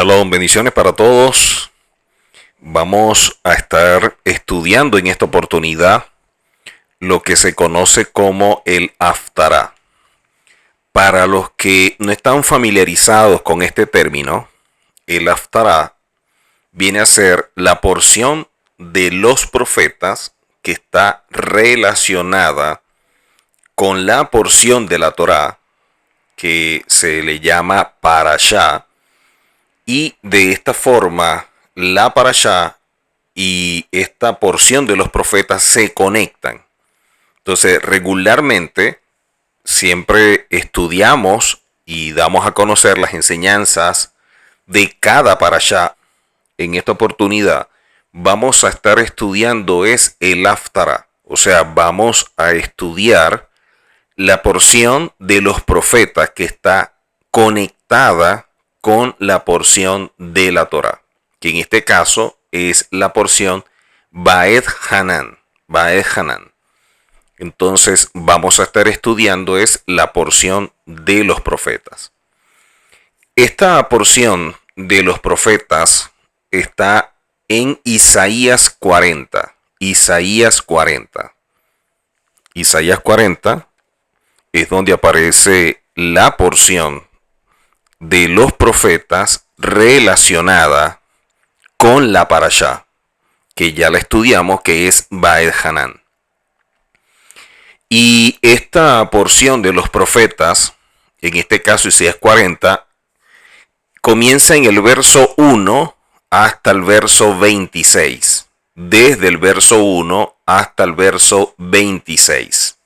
Shalom, bendiciones para todos. Vamos a estar estudiando en esta oportunidad lo que se conoce como el Haftará. Para los que no están familiarizados con este término, el Haftará viene a ser la porción de los profetas que está relacionada con la porción de la Torá que se le llama Parashá, y de esta forma la Parashá y esta porción de los profetas se conectan. Entonces, regularmente siempre estudiamos y damos a conocer las enseñanzas de cada Parashá. En esta oportunidad vamos a estar estudiando es el Haftará, o sea, vamos a estudiar la porción de los profetas que está conectada con la porción de la Torá, que en este caso es la porción Ba'ed Hanan. Ba'ed Hanan. Entonces vamos a estar estudiando es la porción de los profetas. Esta porción de los profetas está en Isaías 40. Isaías 40. Isaías 40 es donde aparece la porción de los profetas relacionada con la Parashá, que ya la estudiamos, que es Ba'ed Hanan. Y esta porción de los profetas, en este caso Isaías 40, comienza en el verso 1 hasta el verso 26. Desde el verso 1 hasta el verso 26.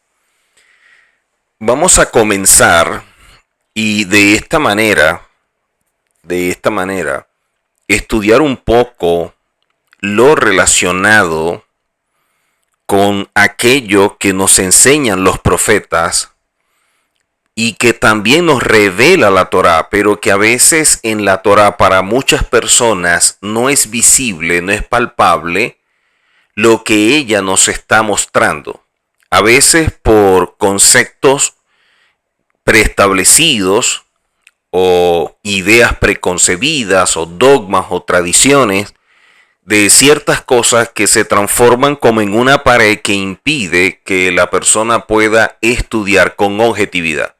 Vamos a comenzar y de esta manera, estudiar un poco lo relacionado con aquello que nos enseñan los profetas y que también nos revela la Torá, pero que a veces en la Torá para muchas personas no es visible, no es palpable lo que ella nos está mostrando. A veces por conceptos preestablecidos o ideas preconcebidas o dogmas o tradiciones de ciertas cosas que se transforman como en una pared que impide que la persona pueda estudiar con objetividad.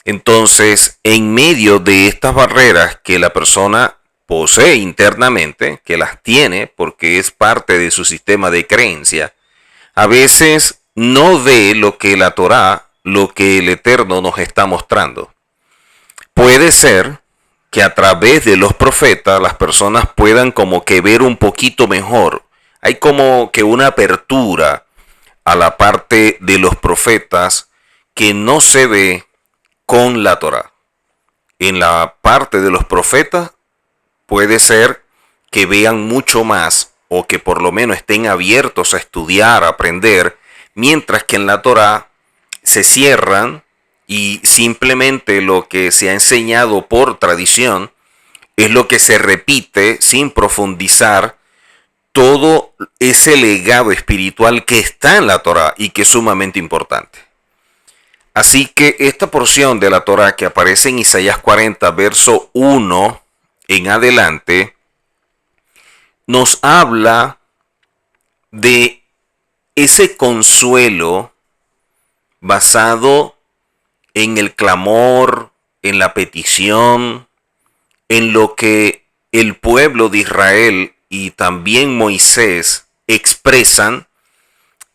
Entonces, en medio de estas barreras que la persona posee internamente, que las tiene porque es parte de su sistema de creencia, a veces no ve lo que la Torá, lo que el Eterno nos está mostrando. Puede ser que a través de los profetas las personas puedan como que ver un poquito mejor. Hay como que una apertura a la parte de los profetas que no se ve con la Torá. En la parte de los profetas puede ser que vean mucho más o que por lo menos estén abiertos a estudiar, a aprender, mientras que en la Torá se cierran y simplemente lo que se ha enseñado por tradición es lo que se repite sin profundizar todo ese legado espiritual que está en la Torá y que es sumamente importante. Así que esta porción de la Torá que aparece en Isaías 40, verso 1 en adelante, nos habla de ese consuelo basado en el clamor, en la petición, en lo que el pueblo de Israel y también Moisés expresan,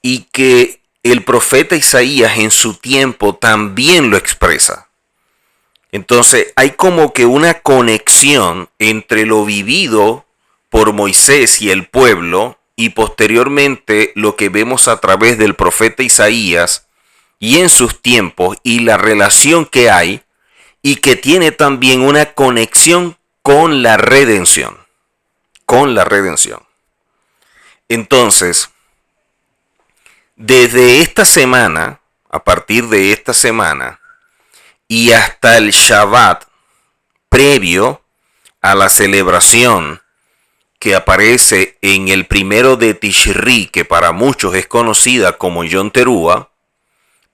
y que el profeta Isaías en su tiempo también lo expresa. Entonces hay como que una conexión entre lo vivido por Moisés y el pueblo y posteriormente lo que vemos a través del profeta Isaías y en sus tiempos, y la relación que hay y que tiene también una conexión con la redención. Con la redención. Entonces, desde esta semana, a partir de esta semana y hasta el Shabbat previo a la celebración que aparece en el primero de Tishri, que para muchos es conocida como Yom Teruah,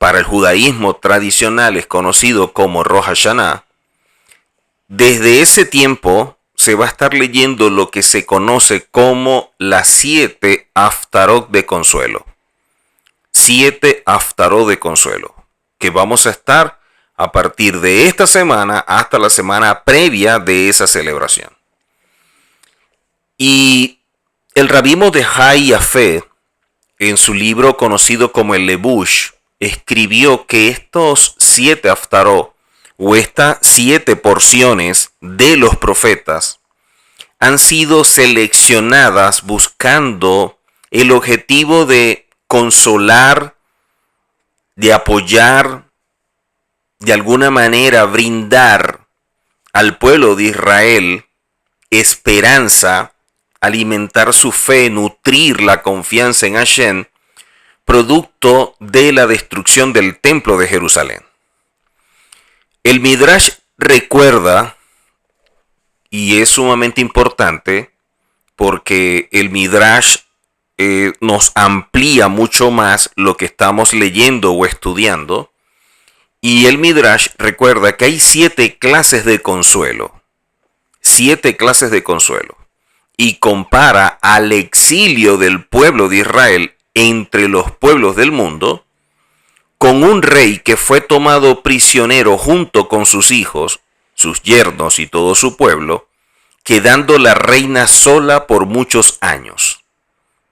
para el judaísmo tradicional es conocido como Rosh Hashanah. Desde ese tiempo se va a estar leyendo lo que se conoce como las 7 Haftarot de consuelo. 7 Haftarot de consuelo, que vamos a estar a partir de esta semana hasta la semana previa de esa celebración. Y el Rabí Mordejai Yafé, en su libro conocido como el Levush, escribió que estos 7 Haftarot, o estas 7 porciones de los profetas, han sido seleccionadas buscando el objetivo de consolar, de apoyar, de alguna manera brindar al pueblo de Israel esperanza, alimentar su fe, nutrir la confianza en Hashem, producto de la destrucción del templo de Jerusalén. El Midrash recuerda, y es sumamente importante, porque el Midrash nos amplía mucho más lo que estamos leyendo o estudiando, y el Midrash recuerda que hay 7 clases de consuelo, 7 clases de consuelo, y compara al exilio del pueblo de Israel entre los pueblos del mundo con un rey que fue tomado prisionero junto con sus hijos, sus yernos y todo su pueblo, quedando la reina sola por muchos años.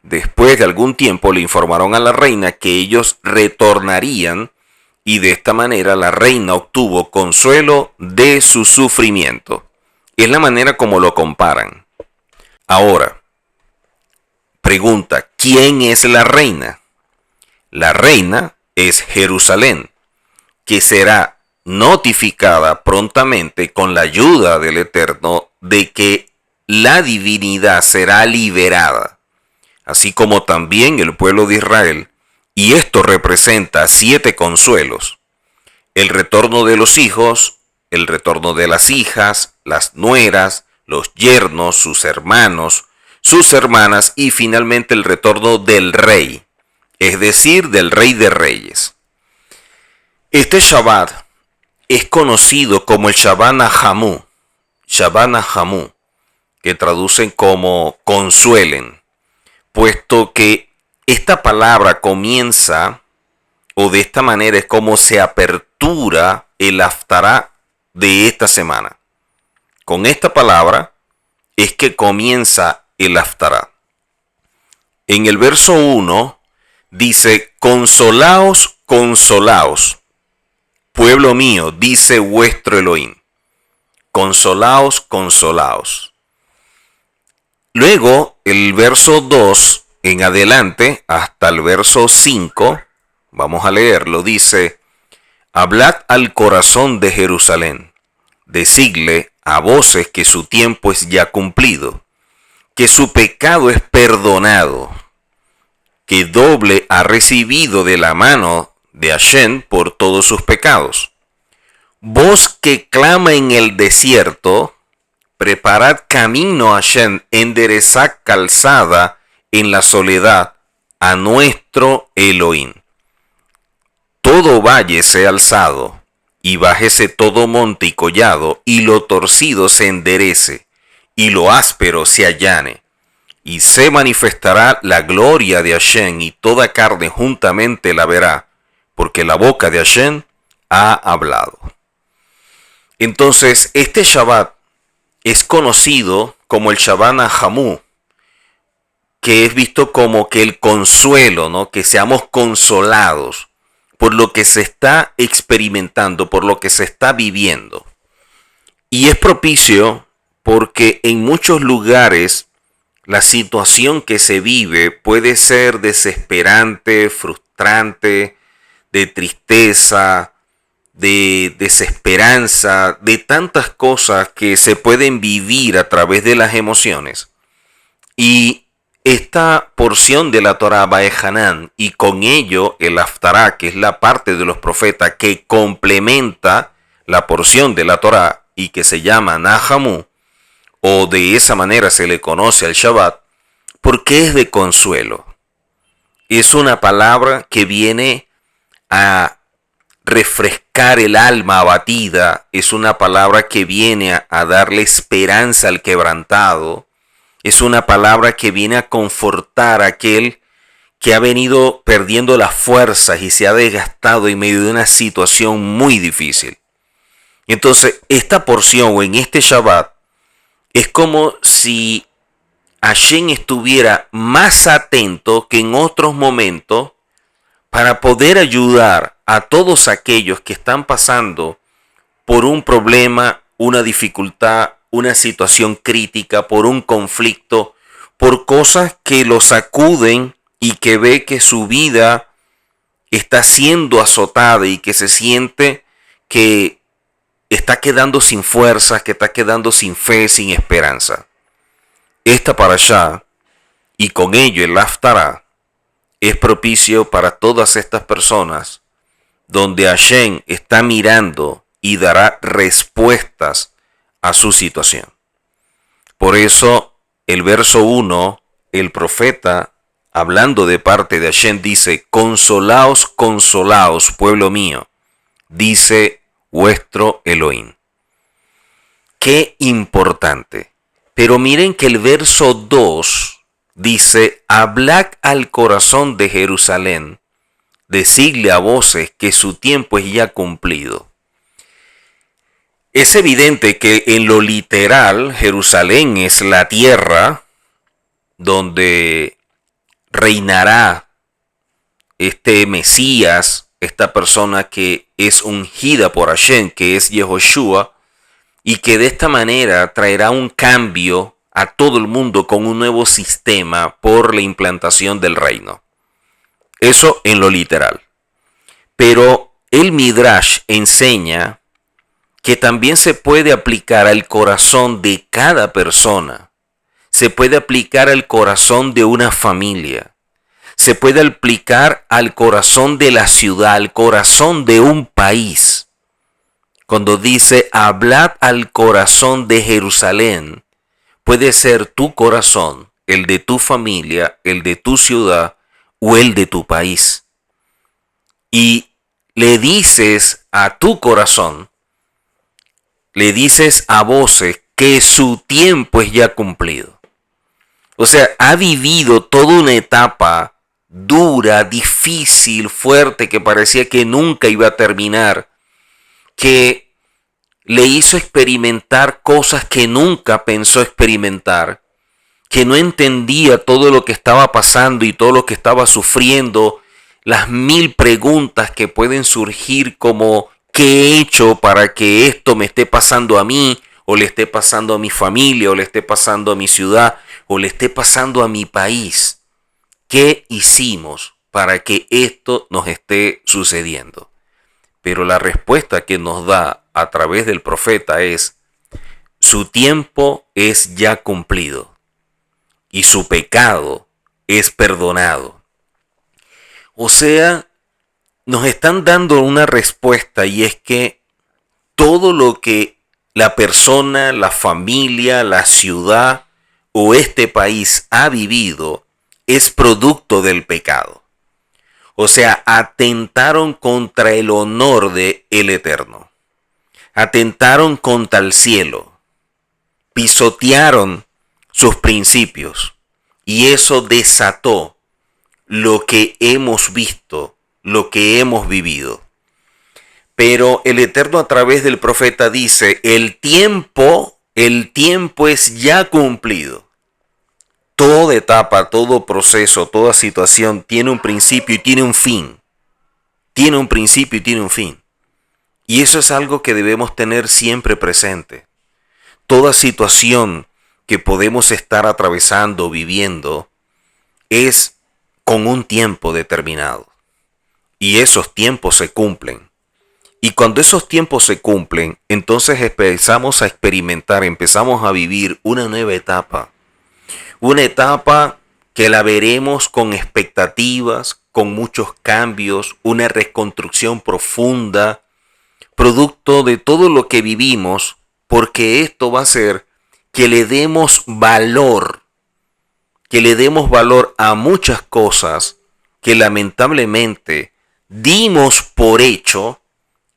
Después de algún tiempo le informaron a la reina que ellos retornarían y de esta manera la reina obtuvo consuelo de su sufrimiento. Es la manera como lo comparan. Ahora, pregunta, ¿quién es la reina? La reina es Jerusalén, que será notificada prontamente con la ayuda del Eterno de que la divinidad será liberada, así como también el pueblo de Israel, y esto representa 7 consuelos: el retorno de los hijos, el retorno de las hijas, las nueras, los yernos, sus hermanos, sus hermanas y finalmente el retorno del rey, es decir, del Rey de Reyes. Este Shabbat es conocido como el Shabbat Nahamu, que traducen como consuelen, puesto que esta palabra comienza, o de esta manera es como se apertura el Haftará de esta semana. Con esta palabra es que comienza el Haftará. En el verso 1 dice: consolaos, consolaos, pueblo mío, dice vuestro Elohim. Consolaos, consolaos. Luego, el verso 2 en adelante, hasta el verso 5, vamos a leerlo, dice: hablad al corazón de Jerusalén, decidle a voces que su tiempo es ya cumplido, que su pecado es perdonado, que doble ha recibido de la mano de Hashem por todos sus pecados. Voz que clama en el desierto, preparad camino a Hashem, enderezad calzada en la soledad a nuestro Elohim. Todo valle sea alzado, y bájese todo monte y collado, y lo torcido se enderece, y lo áspero se allane. Y se manifestará la gloria de Hashem, y toda carne juntamente la verá, porque la boca de Hashem ha hablado. Entonces, este Shabbat es conocido como el Shabbat Nahamu, que es visto como que el consuelo, ¿no? Que seamos consolados por lo que se está experimentando, por lo que se está viviendo. Y es propicio porque en muchos lugares la situación que se vive puede ser desesperante, frustrante, de tristeza, de desesperanza, de tantas cosas que se pueden vivir a través de las emociones. Y esta porción de la Torah Vaehanan y con ello el Haftará, que es la parte de los profetas que complementa la porción de la Torah y que se llama Nahamu, o de esa manera se le conoce al Shabbat, porque es de consuelo. Es una palabra que viene a refrescar el alma abatida, es una palabra que viene a darle esperanza al quebrantado, es una palabra que viene a confortar a aquel que ha venido perdiendo las fuerzas y se ha desgastado en medio de una situación muy difícil. Entonces, esta porción o en este Shabbat es como si Hashem estuviera más atento que en otros momentos para poder ayudar a todos aquellos que están pasando por un problema, una dificultad, una situación crítica, por un conflicto, por cosas que los sacuden y que ve que su vida está siendo azotada y que se siente que está quedando sin fuerzas, que está quedando sin fe, sin esperanza. Esta parashá, y con ello el Haftará, es propicio para todas estas personas, donde Hashem está mirando y dará respuestas a su situación. Por eso, el verso 1, el profeta, hablando de parte de Hashem, dice: consolaos, consolaos, pueblo mío, dice vuestro Elohim. Qué importante. Pero miren que el verso 2 dice: hablad al corazón de Jerusalén, decidle a voces que su tiempo es ya cumplido. Es evidente que en lo literal, Jerusalén es la tierra donde reinará este Mesías, esta persona que es ungida por Hashem, que es Yehoshua, y que de esta manera traerá un cambio a todo el mundo con un nuevo sistema por la implantación del reino. Eso en lo literal. Pero el Midrash enseña que también se puede aplicar al corazón de cada persona. Se puede aplicar al corazón de una familia. Se puede aplicar al corazón de la ciudad, al corazón de un país. Cuando dice hablad al corazón de Jerusalén, puede ser tu corazón, el de tu familia, el de tu ciudad o el de tu país. Y le dices a tu corazón, le dices a voces que su tiempo es ya cumplido. O sea, ha vivido toda una etapa dura, difícil, fuerte, que parecía que nunca iba a terminar, que le hizo experimentar cosas que nunca pensó experimentar, que no entendía todo lo que estaba pasando y todo lo que estaba sufriendo, las mil preguntas que pueden surgir como ¿qué he hecho para que esto me esté pasando a mí? O le esté pasando a mi familia, o le esté pasando a mi ciudad, o le esté pasando a mi país. ¿Qué hicimos para que esto nos esté sucediendo? Pero la respuesta que nos da a través del profeta es: su tiempo es ya cumplido y su pecado es perdonado. O sea, nos están dando una respuesta, y es que todo lo que la persona, la familia, la ciudad o este país ha vivido es producto del pecado. O sea, atentaron contra el honor de el Eterno. Atentaron contra el cielo. Pisotearon sus principios. Y eso desató lo que hemos visto, lo que hemos vivido. Pero el Eterno a través del profeta dice: el tiempo es ya cumplido. Toda etapa, todo proceso, toda situación tiene un principio y tiene un fin. Tiene un principio y tiene un fin. Y eso es algo que debemos tener siempre presente. Toda situación que podemos estar atravesando, viviendo, es con un tiempo determinado. Y esos tiempos se cumplen. Y cuando esos tiempos se cumplen, entonces empezamos a experimentar, empezamos a vivir una nueva etapa. Una etapa que la veremos con expectativas, con muchos cambios, una reconstrucción profunda, producto de todo lo que vivimos, porque esto va a hacer que le demos valor a muchas cosas que lamentablemente dimos por hecho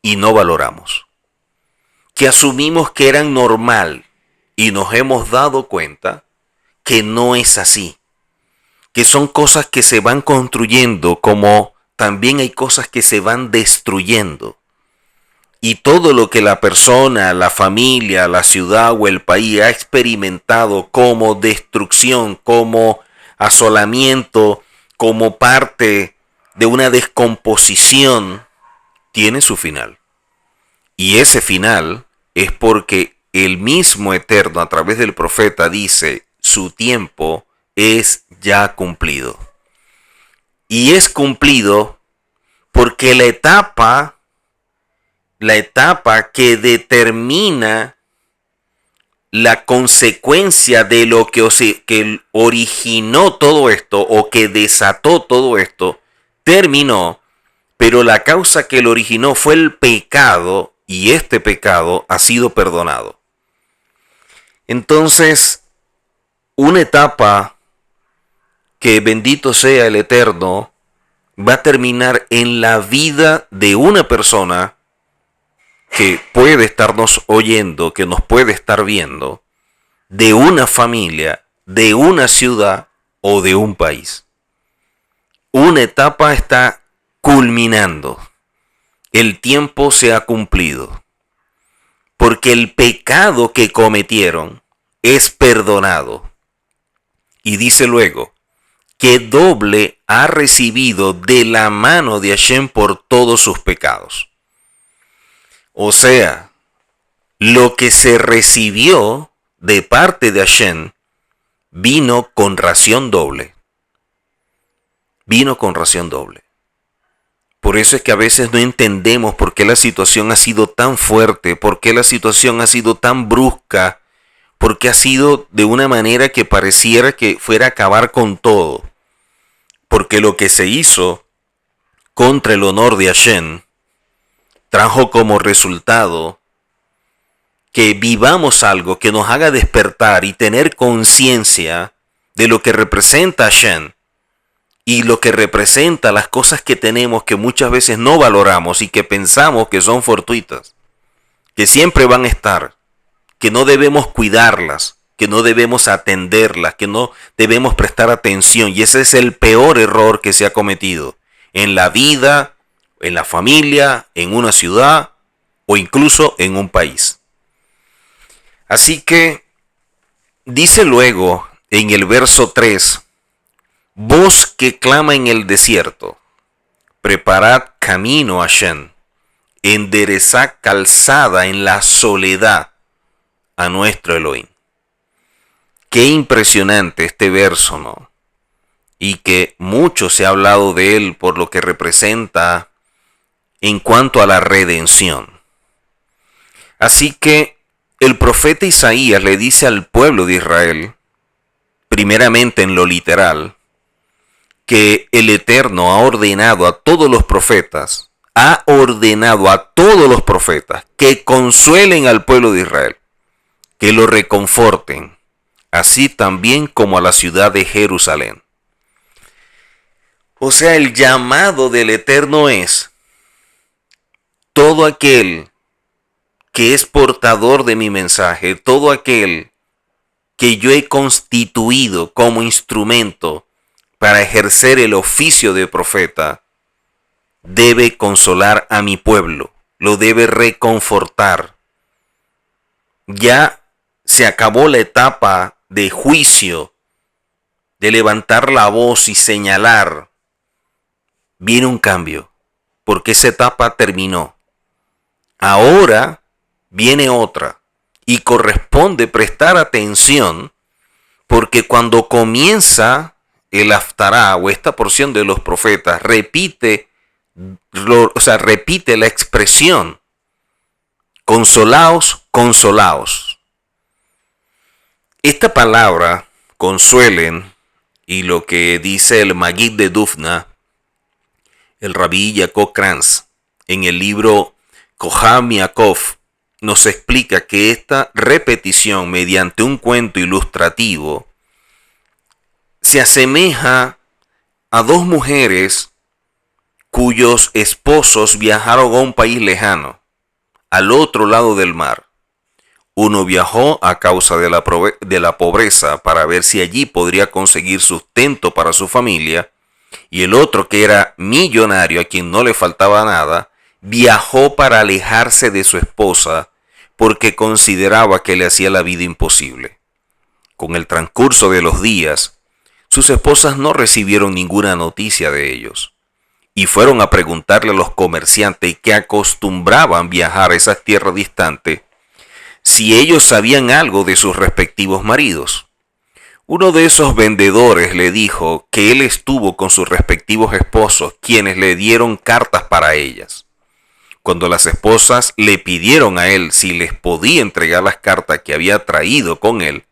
y no valoramos, que asumimos que eran normal y nos hemos dado cuenta que no es así, que son cosas que se van construyendo como también hay cosas que se van destruyendo. Y todo lo que la persona, la familia, la ciudad o el país ha experimentado como destrucción, como asolamiento, como parte de una descomposición, tiene su final. Y ese final es porque el mismo Eterno a través del profeta dice, su tiempo es ya cumplido. Y es cumplido porque la etapa que determina la consecuencia de lo que originó todo esto o que desató todo esto, terminó, pero la causa que lo originó fue el pecado y este pecado ha sido perdonado. Entonces, una etapa que bendito sea el Eterno va a terminar en la vida de una persona que puede estarnos oyendo, que nos puede estar viendo, de una familia, de una ciudad o de un país. Una etapa está culminando. El tiempo se ha cumplido. Porque el pecado que cometieron es perdonado. Y dice luego, que doble ha recibido de la mano de Hashem por todos sus pecados. O sea, lo que se recibió de parte de Hashem vino con ración doble. Vino con ración doble. Por eso es que a veces no entendemos por qué la situación ha sido tan fuerte, por qué la situación ha sido tan brusca, por qué ha sido de una manera que pareciera que fuera a acabar con todo. Porque lo que se hizo contra el honor de Hashem trajo como resultado que vivamos algo que nos haga despertar y tener conciencia de lo que representa Hashem y lo que representa las cosas que tenemos que muchas veces no valoramos y que pensamos que son fortuitas, que siempre van a estar, que no debemos cuidarlas, que no debemos atenderlas, que no debemos prestar atención. Y ese es el peor error que se ha cometido en la vida, en la familia, en una ciudad o incluso en un país. Así que dice luego en el verso 3, voz que clama en el desierto, preparad camino a Hashem, enderezad calzada en la soledad a nuestro Elohim. Qué impresionante este verso, ¿no? Y que mucho se ha hablado de él por lo que representa en cuanto a la redención. Así que el profeta Isaías le dice al pueblo de Israel, primeramente en lo literal, que el Eterno ha ordenado a todos los profetas, que consuelen al pueblo de Israel, que lo reconforten, así también como a la ciudad de Jerusalén. O sea, el llamado del Eterno es todo aquel que es portador de mi mensaje, todo aquel que yo he constituido como instrumento para ejercer el oficio de profeta, debe consolar a mi pueblo, lo debe reconfortar. Ya se acabó la etapa de juicio, de levantar la voz y señalar. Viene un cambio, porque esa etapa terminó. Ahora viene otra y corresponde prestar atención, porque cuando comienza el Haftará o esta porción de los profetas, repite la expresión consolaos, consolaos. Esta palabra, consuelen, y lo que dice el Magid de Dufna, el Rabí Yaakov Kranz, en el libro Koham Yaakov, nos explica que esta repetición mediante un cuento ilustrativo se asemeja a dos mujeres cuyos esposos viajaron a un país lejano, al otro lado del mar. Uno viajó a causa de la pobreza para ver si allí podría conseguir sustento para su familia, y el otro, que era millonario, a quien no le faltaba nada, viajó para alejarse de su esposa porque consideraba que le hacía la vida imposible. Con el transcurso de los días, sus esposas no recibieron ninguna noticia de ellos y fueron a preguntarle a los comerciantes que acostumbraban viajar a esas tierras distantes si ellos sabían algo de sus respectivos maridos. Uno de esos vendedores le dijo que él estuvo con sus respectivos esposos, quienes le dieron cartas para ellas. Cuando las esposas le pidieron a él si les podía entregar las cartas que había traído con él,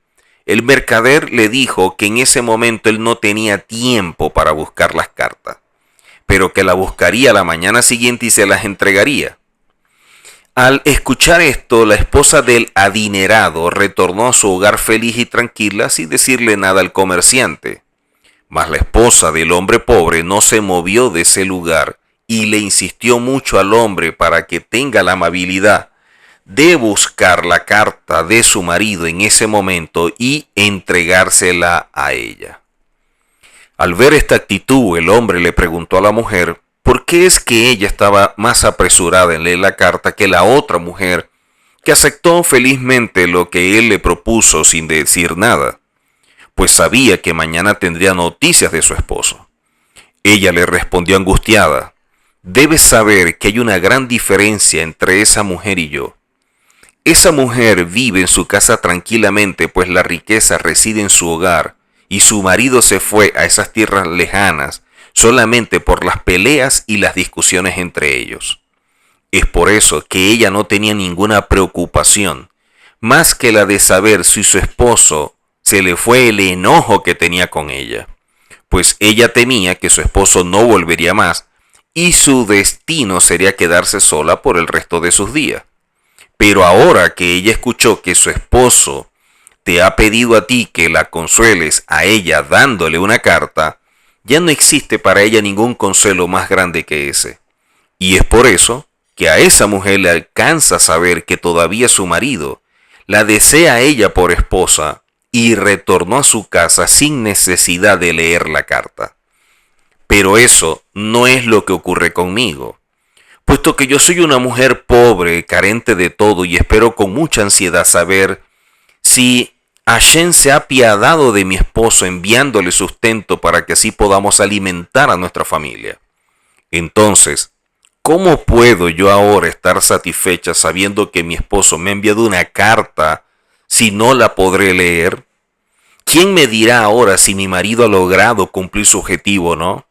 el mercader le dijo que en ese momento él no tenía tiempo para buscar las cartas, pero que la buscaría la mañana siguiente y se las entregaría. Al escuchar esto, la esposa del adinerado retornó a su hogar feliz y tranquila sin decirle nada al comerciante. Mas la esposa del hombre pobre no se movió de ese lugar y le insistió mucho al hombre para que tenga la amabilidad de buscar la carta de su marido en ese momento y entregársela a ella. Al ver esta actitud, el hombre le preguntó a la mujer por qué es que ella estaba más apresurada en leer la carta que la otra mujer, que aceptó felizmente lo que él le propuso sin decir nada, pues sabía que mañana tendría noticias de su esposo. Ella le respondió angustiada: debes saber que hay una gran diferencia entre esa mujer y yo. Esa mujer vive en su casa tranquilamente, pues la riqueza reside en su hogar, y su marido se fue a esas tierras lejanas solamente por las peleas y las discusiones entre ellos. Es por eso que ella no tenía ninguna preocupación, más que la de saber si su esposo se le fue el enojo que tenía con ella, pues ella temía que su esposo no volvería más y su destino sería quedarse sola por el resto de sus días. Pero ahora que ella escuchó que su esposo te ha pedido a ti que la consueles a ella dándole una carta, ya no existe para ella ningún consuelo más grande que ese. Y es por eso que a esa mujer le alcanza a saber que todavía su marido la desea a ella por esposa y retornó a su casa sin necesidad de leer la carta. Pero eso no es lo que ocurre conmigo, puesto que yo soy una mujer pobre, carente de todo, y espero con mucha ansiedad saber si Hashem se ha apiadado de mi esposo enviándole sustento para que así podamos alimentar a nuestra familia. Entonces, ¿cómo puedo yo ahora estar satisfecha sabiendo que mi esposo me ha enviado una carta si no la podré leer? ¿Quién me dirá ahora si mi marido ha logrado cumplir su objetivo o no?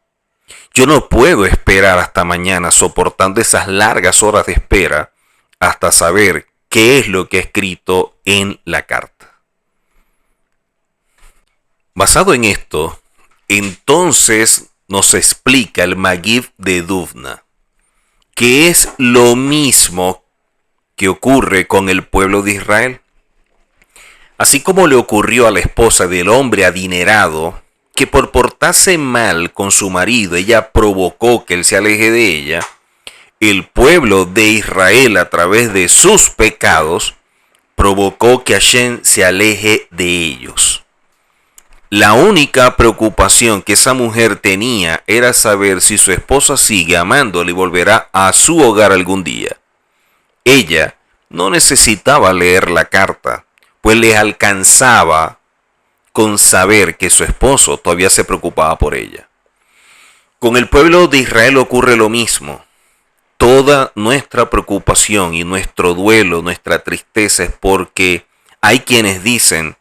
Yo no puedo esperar hasta mañana soportando esas largas horas de espera hasta saber qué es lo que ha escrito en la carta. Basado en esto, entonces nos explica el Magid de Duvna, que es lo mismo que ocurre con el pueblo de Israel. Así como le ocurrió a la esposa del hombre adinerado, que por portarse mal con su marido ella provocó que él se aleje de ella, el pueblo de Israel a través de sus pecados provocó que Hashem se aleje de ellos. La única preocupación que esa mujer tenía era saber si su esposa sigue amándole y volverá a su hogar algún día. Ella no necesitaba leer la carta, pues le alcanzaba con saber que su esposo todavía se preocupaba por ella. Con el pueblo de Israel ocurre lo mismo. Toda nuestra preocupación y nuestro duelo, nuestra tristeza es porque hay quienes dicen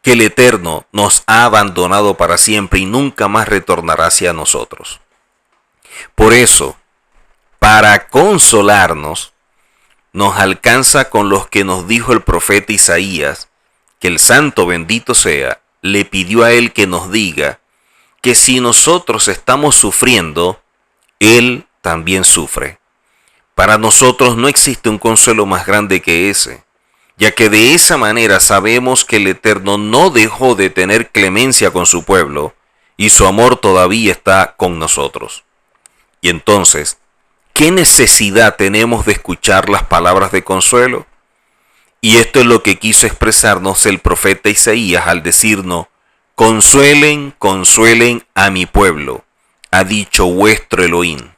que el Eterno nos ha abandonado para siempre y nunca más retornará hacia nosotros. Por eso, para consolarnos, nos alcanza con los que nos dijo el profeta Isaías, que el santo bendito sea, le pidió a él que nos diga que si nosotros estamos sufriendo, él también sufre. Para nosotros no existe un consuelo más grande que ese, ya que de esa manera sabemos que el Eterno no dejó de tener clemencia con su pueblo y su amor todavía está con nosotros. Y entonces, ¿qué necesidad tenemos de escuchar las palabras de consuelo? Y esto es lo que quiso expresarnos el profeta Isaías al decirnos: consuelen, consuelen a mi pueblo, ha dicho vuestro Elohim.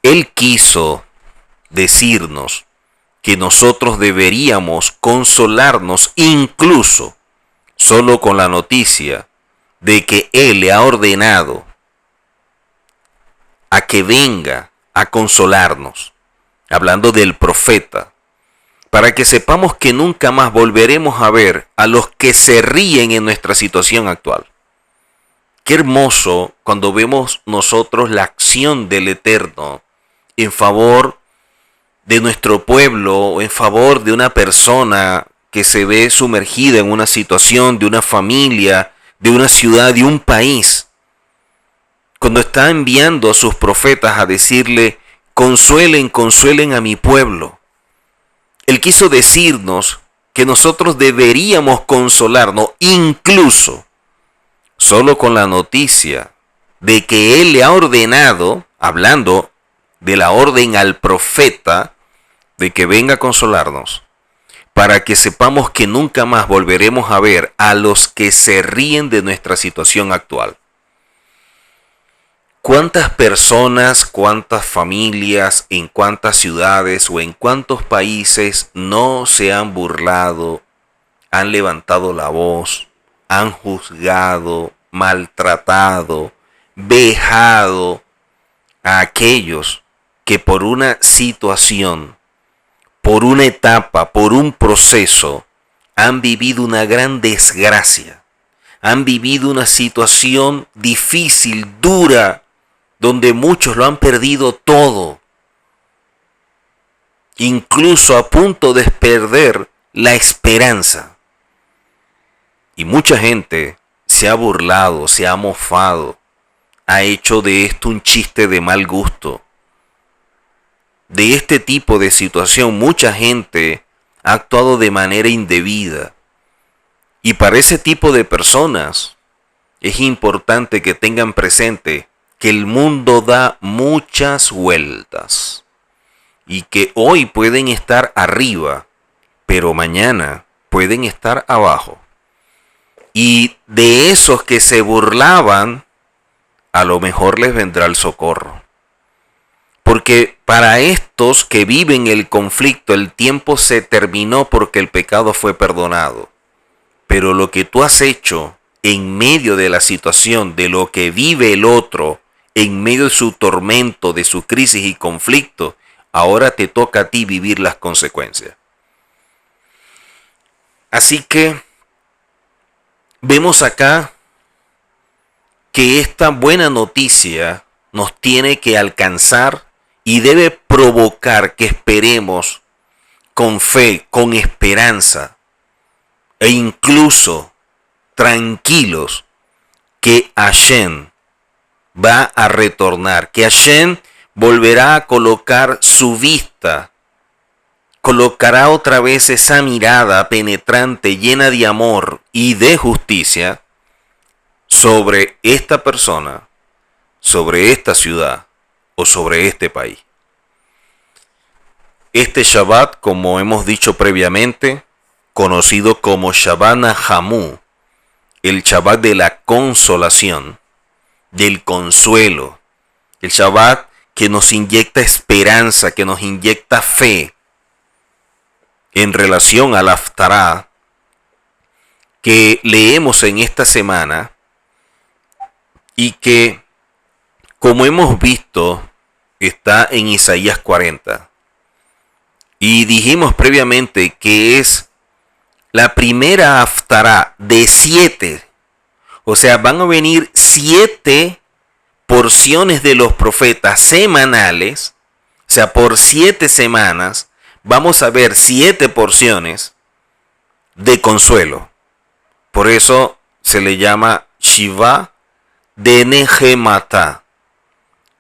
Él quiso decirnos que nosotros deberíamos consolarnos incluso solo con la noticia de que Él le ha ordenado a que venga a consolarnos, hablando del profeta, para que sepamos que nunca más volveremos a ver a los que se ríen en nuestra situación actual. Qué hermoso cuando vemos nosotros la acción del Eterno en favor de nuestro pueblo o en favor de una persona que se ve sumergida en una situación, de una familia, de una ciudad, de un país. Cuando está enviando a sus profetas a decirle: consuelen, consuelen a mi pueblo. Él quiso decirnos que nosotros deberíamos consolarnos incluso solo con la noticia de que Él le ha ordenado, hablando de la orden al profeta, de que venga a consolarnos, para que sepamos que nunca más volveremos a ver a los que se ríen de nuestra situación actual. ¿Cuántas personas, cuántas familias, en cuántas ciudades o en cuántos países no se han burlado, han levantado la voz, han juzgado, maltratado, vejado a aquellos que por una situación, por una etapa, por un proceso, han vivido una gran desgracia, han vivido una situación difícil, dura, donde muchos lo han perdido todo, incluso a punto de perder la esperanza? Y mucha gente se ha burlado, se ha mofado, ha hecho de esto un chiste de mal gusto. De este tipo de situación mucha gente ha actuado de manera indebida. Y para ese tipo de personas es importante que tengan presente que el mundo da muchas vueltas y que hoy pueden estar arriba, pero mañana pueden estar abajo. Y de esos que se burlaban, a lo mejor les vendrá el socorro. Porque para estos que viven el conflicto, el tiempo se terminó porque el pecado fue perdonado. Pero lo que tú has hecho en medio de la situación, de lo que vive el otro, en medio de su tormento, de su crisis y conflicto, ahora te toca a ti vivir las consecuencias. Así que vemos acá que esta buena noticia nos tiene que alcanzar y debe provocar que esperemos con fe, con esperanza e incluso tranquilos que Hashem va a retornar, que Hashem volverá a colocar su vista, colocará otra vez esa mirada penetrante, llena de amor y de justicia sobre esta persona, sobre esta ciudad o sobre este país. Este Shabbat, como hemos dicho previamente, conocido como Shabbat Nahamu, el Shabbat de la consolación, del consuelo, el Shabbat que nos inyecta esperanza, que nos inyecta fe en relación al Haftará que leemos en esta semana y que, como hemos visto, está en Isaías 40. Y dijimos previamente que es la primera Haftará de 7. O sea, van a venir 7 porciones de los profetas semanales. O sea, por 7 semanas vamos a ver 7 porciones de consuelo. Por eso se le llama Shiva de Nehemata,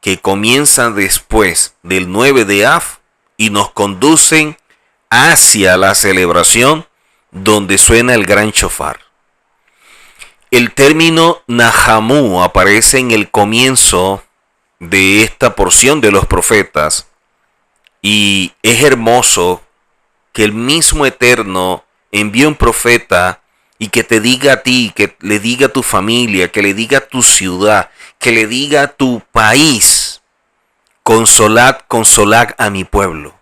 que comienzan después del 9 de Av y nos conducen hacia la celebración donde suena el gran shofar. El término Nahamu aparece en el comienzo de esta porción de los profetas, y es hermoso que el mismo Eterno envíe un profeta y que te diga a ti, que le diga a tu familia, que le diga a tu ciudad, que le diga a tu país: consolad, consolad a mi pueblo.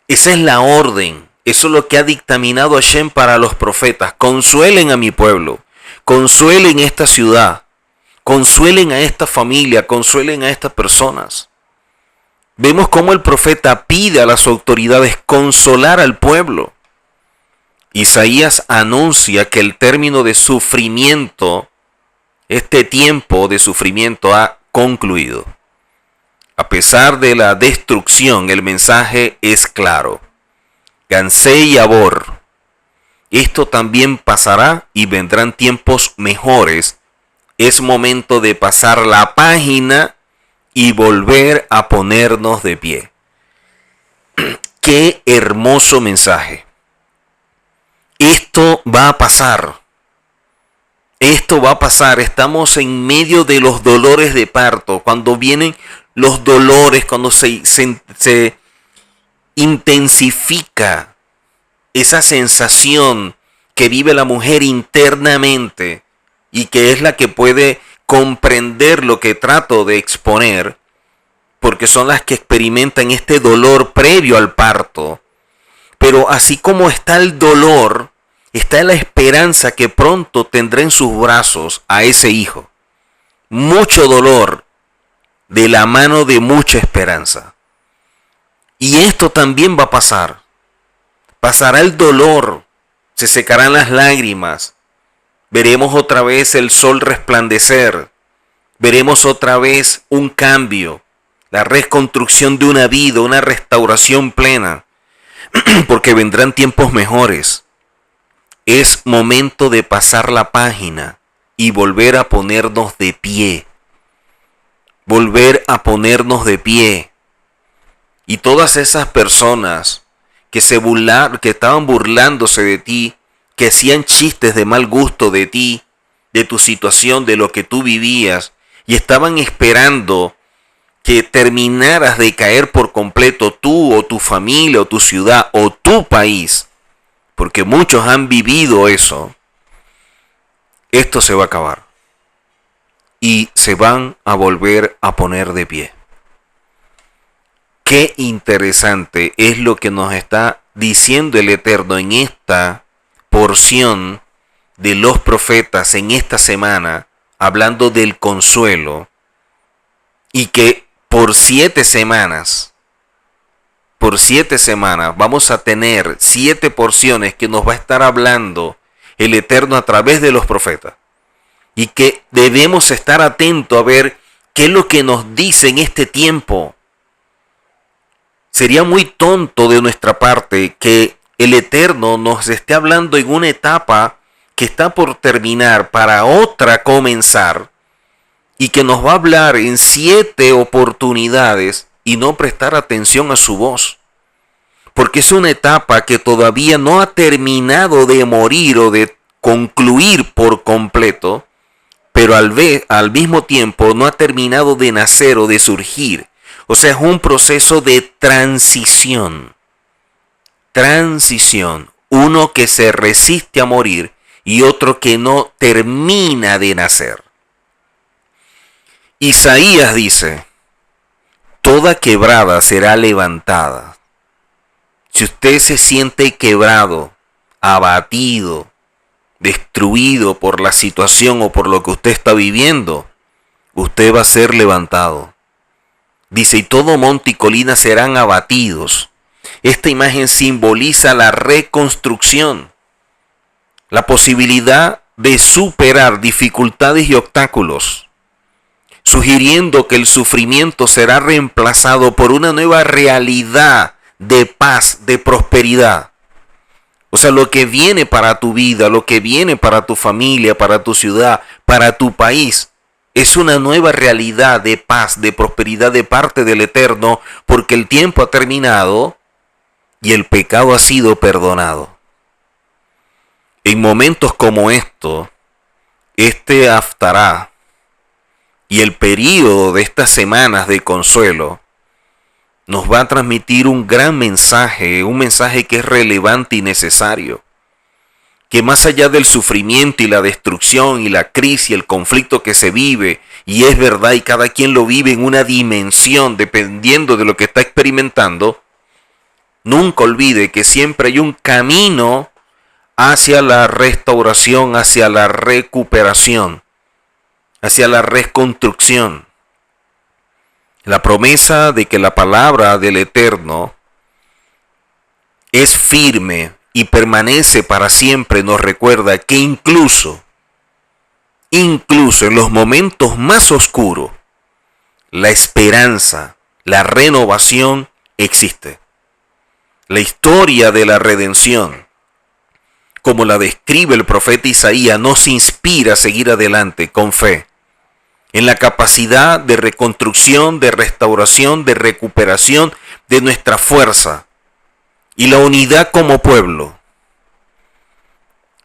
Esa es la orden, eso es lo que ha dictaminado Hashem para los profetas: consuelen a mi pueblo, consuelen esta ciudad, consuelen a esta familia, consuelen a estas personas. Vemos cómo el profeta pide a las autoridades consolar al pueblo. Isaías anuncia que el término de sufrimiento, este tiempo de sufrimiento, ha concluido. A pesar de la destrucción, el mensaje es claro: Gansé y Abor, esto también pasará y vendrán tiempos mejores. Es momento de pasar la página y volver a ponernos de pie. Qué hermoso mensaje. Esto va a pasar. Esto va a pasar. Estamos en medio de los dolores de parto. Cuando vienen los dolores, cuando se intensifica esa sensación que vive la mujer internamente y que es la que puede comprender lo que trato de exponer, porque son las que experimentan este dolor previo al parto. Pero así como está el dolor, está la esperanza que pronto tendrá en sus brazos a ese hijo. Mucho dolor de la mano de mucha esperanza. Y esto también va a pasar. Pasará el dolor, se secarán las lágrimas, veremos otra vez el sol resplandecer, veremos otra vez un cambio, la reconstrucción de una vida, una restauración plena, porque vendrán tiempos mejores. Es momento de pasar la página y volver a ponernos de pie. Volver a ponernos de pie. Y todas esas personas que estaban burlándose de ti, que hacían chistes de mal gusto de ti, de tu situación, de lo que tú vivías, y estaban esperando que terminaras de caer por completo tú o tu familia o tu ciudad o tu país, porque muchos han vivido eso. Esto se va a acabar y se van a volver a poner de pie. Qué interesante es lo que nos está diciendo el Eterno en esta porción de los profetas en esta semana, hablando del consuelo, y que por 7 semanas vamos a tener 7 porciones que nos va a estar hablando el Eterno a través de los profetas, y que debemos estar atentos a ver qué es lo que nos dice en este tiempo. Sería muy tonto de nuestra parte que el Eterno nos esté hablando en una etapa que está por terminar para otra comenzar, y que nos va a hablar en 7 oportunidades y no prestar atención a su voz. Porque es una etapa que todavía no ha terminado de morir o de concluir por completo, pero al mismo tiempo no ha terminado de nacer o de surgir. O sea, es un proceso de transición. Transición. Uno que se resiste a morir y otro que no termina de nacer. Isaías dice: toda quebrada será levantada. Si usted se siente quebrado, abatido, destruido por la situación o por lo que usted está viviendo, usted va a ser levantado. Dice: y todo monte y colina serán abatidos. Esta imagen simboliza la reconstrucción, la posibilidad de superar dificultades y obstáculos, sugiriendo que el sufrimiento será reemplazado por una nueva realidad de paz, de prosperidad. O sea, lo que viene para tu vida, lo que viene para tu familia, para tu ciudad, para tu país, es una nueva realidad de paz, de prosperidad de parte del Eterno, porque el tiempo ha terminado y el pecado ha sido perdonado. En momentos como estos, este Haftará, Y el período de estas semanas de consuelo nos va a transmitir un gran mensaje, un mensaje que es relevante y necesario. Que más allá del sufrimiento y la destrucción y la crisis y el conflicto que se vive, y es verdad y cada quien lo vive en una dimensión dependiendo de lo que está experimentando, nunca olvide que siempre hay un camino hacia la restauración, hacia la recuperación, hacia la reconstrucción. La promesa de que la palabra del Eterno es firme y permanece para siempre nos recuerda que incluso en los momentos más oscuros, la esperanza, la renovación existe. La historia de la redención, como la describe el profeta Isaías, nos inspira a seguir adelante con fe en la capacidad de reconstrucción, de restauración, de recuperación de nuestra fuerza y la unidad como pueblo.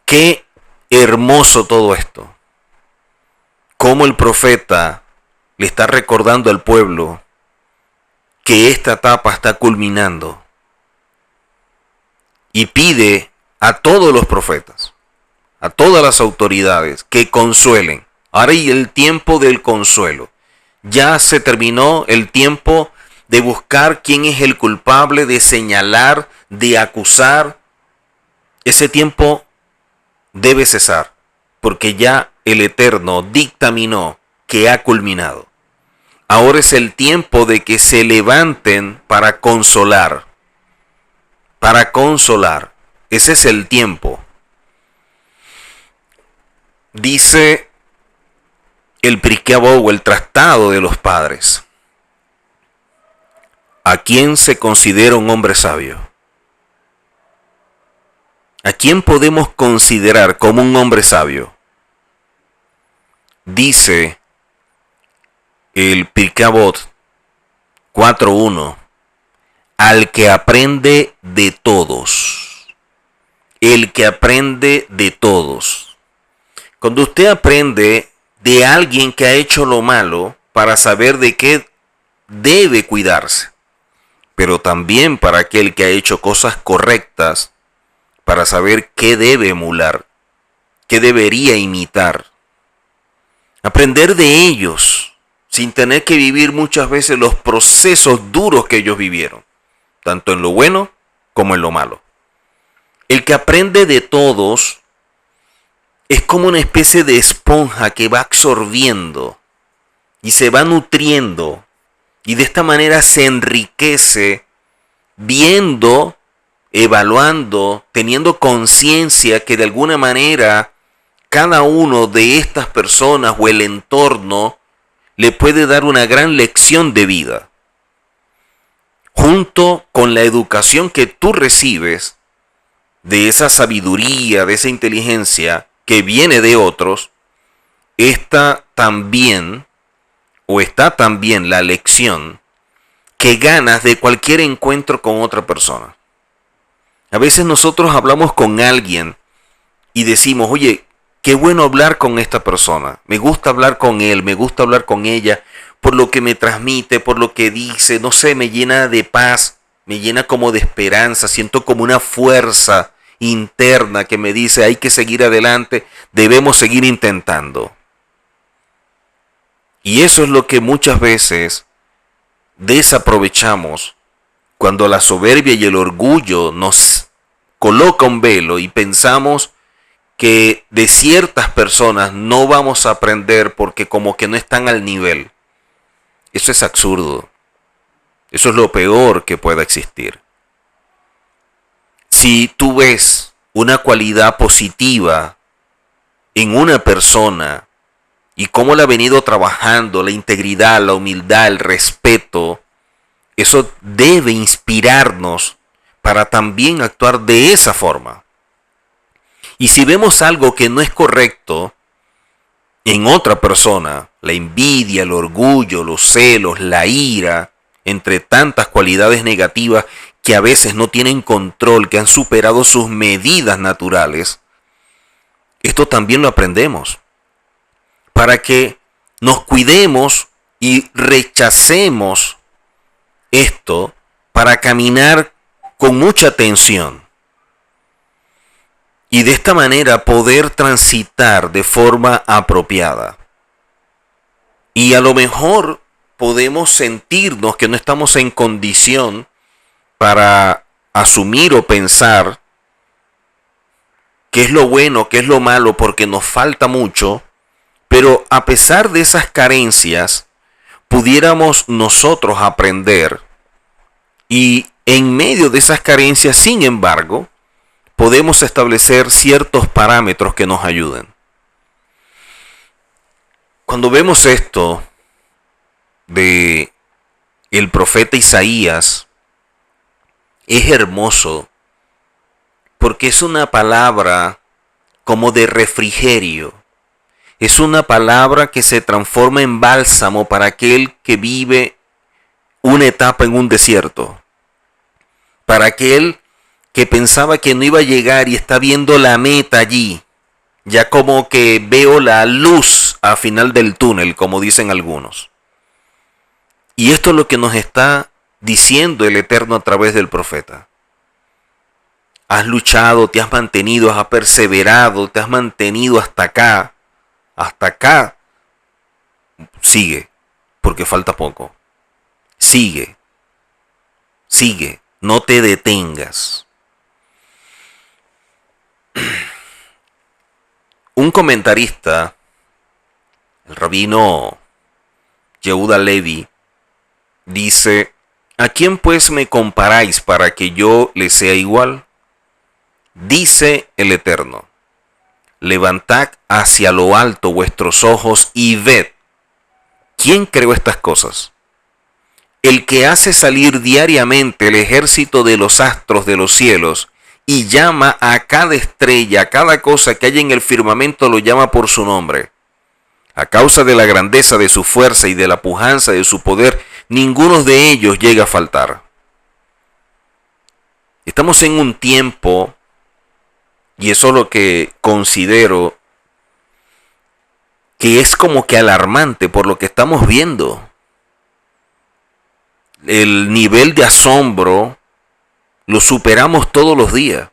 Qué hermoso todo esto. Cómo el profeta le está recordando al pueblo que esta etapa está culminando. Y pide a todos los profetas, a todas las autoridades que consuelen. Ahora hay el tiempo del consuelo. Ya se terminó el tiempo de buscar quién es el culpable, de señalar, de acusar. Ese tiempo debe cesar, porque ya el Eterno dictaminó que ha culminado. Ahora es el tiempo de que se levanten para consolar. Para consolar. Ese es el tiempo. Dice el Pirkei Avot o el Tratado de los Padres. ¿A quién se considera un hombre sabio? ¿A quién podemos considerar como un hombre sabio? Dice el Pirkei Avot 4.1. Al que aprende de todos. El que aprende de todos. Cuando usted aprende de alguien que ha hecho lo malo, para saber de qué debe cuidarse, pero también para aquel que ha hecho cosas correctas, para saber qué debe emular, qué debería imitar. Aprender de ellos, sin tener que vivir muchas veces los procesos duros que ellos vivieron, tanto en lo bueno como en lo malo. El que aprende de todos es como una especie de esponja que va absorbiendo y se va nutriendo, y de esta manera se enriquece viendo, evaluando, teniendo conciencia que de alguna manera cada uno de estas personas o el entorno le puede dar una gran lección de vida. Junto con la educación que tú recibes de esa sabiduría, de esa inteligencia que viene de otros, está también la lección que ganas de cualquier encuentro con otra persona. A veces nosotros hablamos con alguien y decimos, oye, qué bueno hablar con esta persona, me gusta hablar con él, me gusta hablar con ella, por lo que me transmite, por lo que dice, no sé, me llena de paz, me llena como de esperanza, siento como una fuerza interna que me dice, hay que seguir adelante, debemos seguir intentando. Y eso es lo que muchas veces desaprovechamos cuando la soberbia y el orgullo nos coloca un velo y pensamos que de ciertas personas no vamos a aprender porque como que no están al nivel. Eso es absurdo. Eso es lo peor que pueda existir. Si tú ves una cualidad positiva en una persona y cómo la ha venido trabajando, la integridad, la humildad, el respeto, eso debe inspirarnos para también actuar de esa forma. Y si vemos algo que no es correcto en otra persona, la envidia, el orgullo, los celos, la ira, entre tantas cualidades negativas que a veces no tienen control, que han superado sus medidas naturales, esto también lo aprendemos. Para que nos cuidemos y rechacemos esto para caminar con mucha atención y de esta manera poder transitar de forma apropiada. Y a lo mejor podemos sentirnos que no estamos en condición para asumir o pensar qué es lo bueno, qué es lo malo, porque nos falta mucho, pero a pesar de esas carencias, pudiéramos nosotros aprender y en medio de esas carencias, sin embargo, podemos establecer ciertos parámetros que nos ayuden. Cuando vemos esto de el profeta Isaías, es hermoso porque es una palabra como de refrigerio. Es una palabra que se transforma en bálsamo para aquel que vive una etapa en un desierto. Para aquel que pensaba que no iba a llegar y está viendo la meta allí. Ya como que veo la luz al final del túnel, como dicen algunos. Y esto es lo que nos está diciendo el Eterno a través del profeta. Has luchado, te has mantenido, has perseverado, te has mantenido hasta acá. Hasta acá. Sigue, porque falta poco. Sigue. Sigue. No te detengas. Un comentarista, el rabino Yehuda Levi, dice: ¿a quién pues me comparáis para que yo le sea igual? Dice el Eterno: levantad hacia lo alto vuestros ojos y ved. ¿Quién creó estas cosas? El que hace salir diariamente el ejército de los astros de los cielos y llama a cada estrella, a cada cosa que hay en el firmamento, lo llama por su nombre. A causa de la grandeza de su fuerza y de la pujanza de su poder, ninguno de ellos llega a faltar. Estamos en un tiempo, y eso es lo que considero que es como que alarmante por lo que estamos viendo. El nivel de asombro lo superamos todos los días.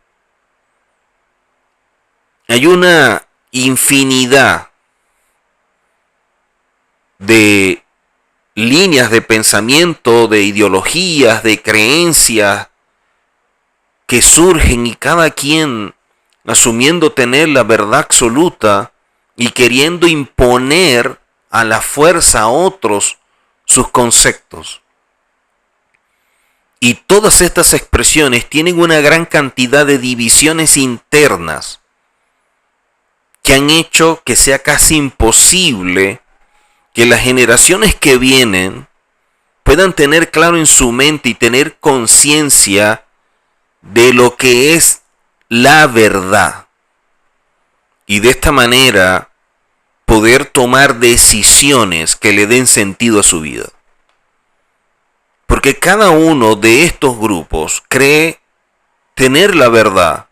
Hay una infinidad de líneas de pensamiento, de ideologías, de creencias que surgen y cada quien asumiendo tener la verdad absoluta y queriendo imponer a la fuerza a otros sus conceptos. Y todas estas expresiones tienen una gran cantidad de divisiones internas que han hecho que sea casi imposible que las generaciones que vienen puedan tener claro en su mente y tener conciencia de lo que es la verdad. Y de esta manera poder tomar decisiones que le den sentido a su vida. Porque cada uno de estos grupos cree tener la verdad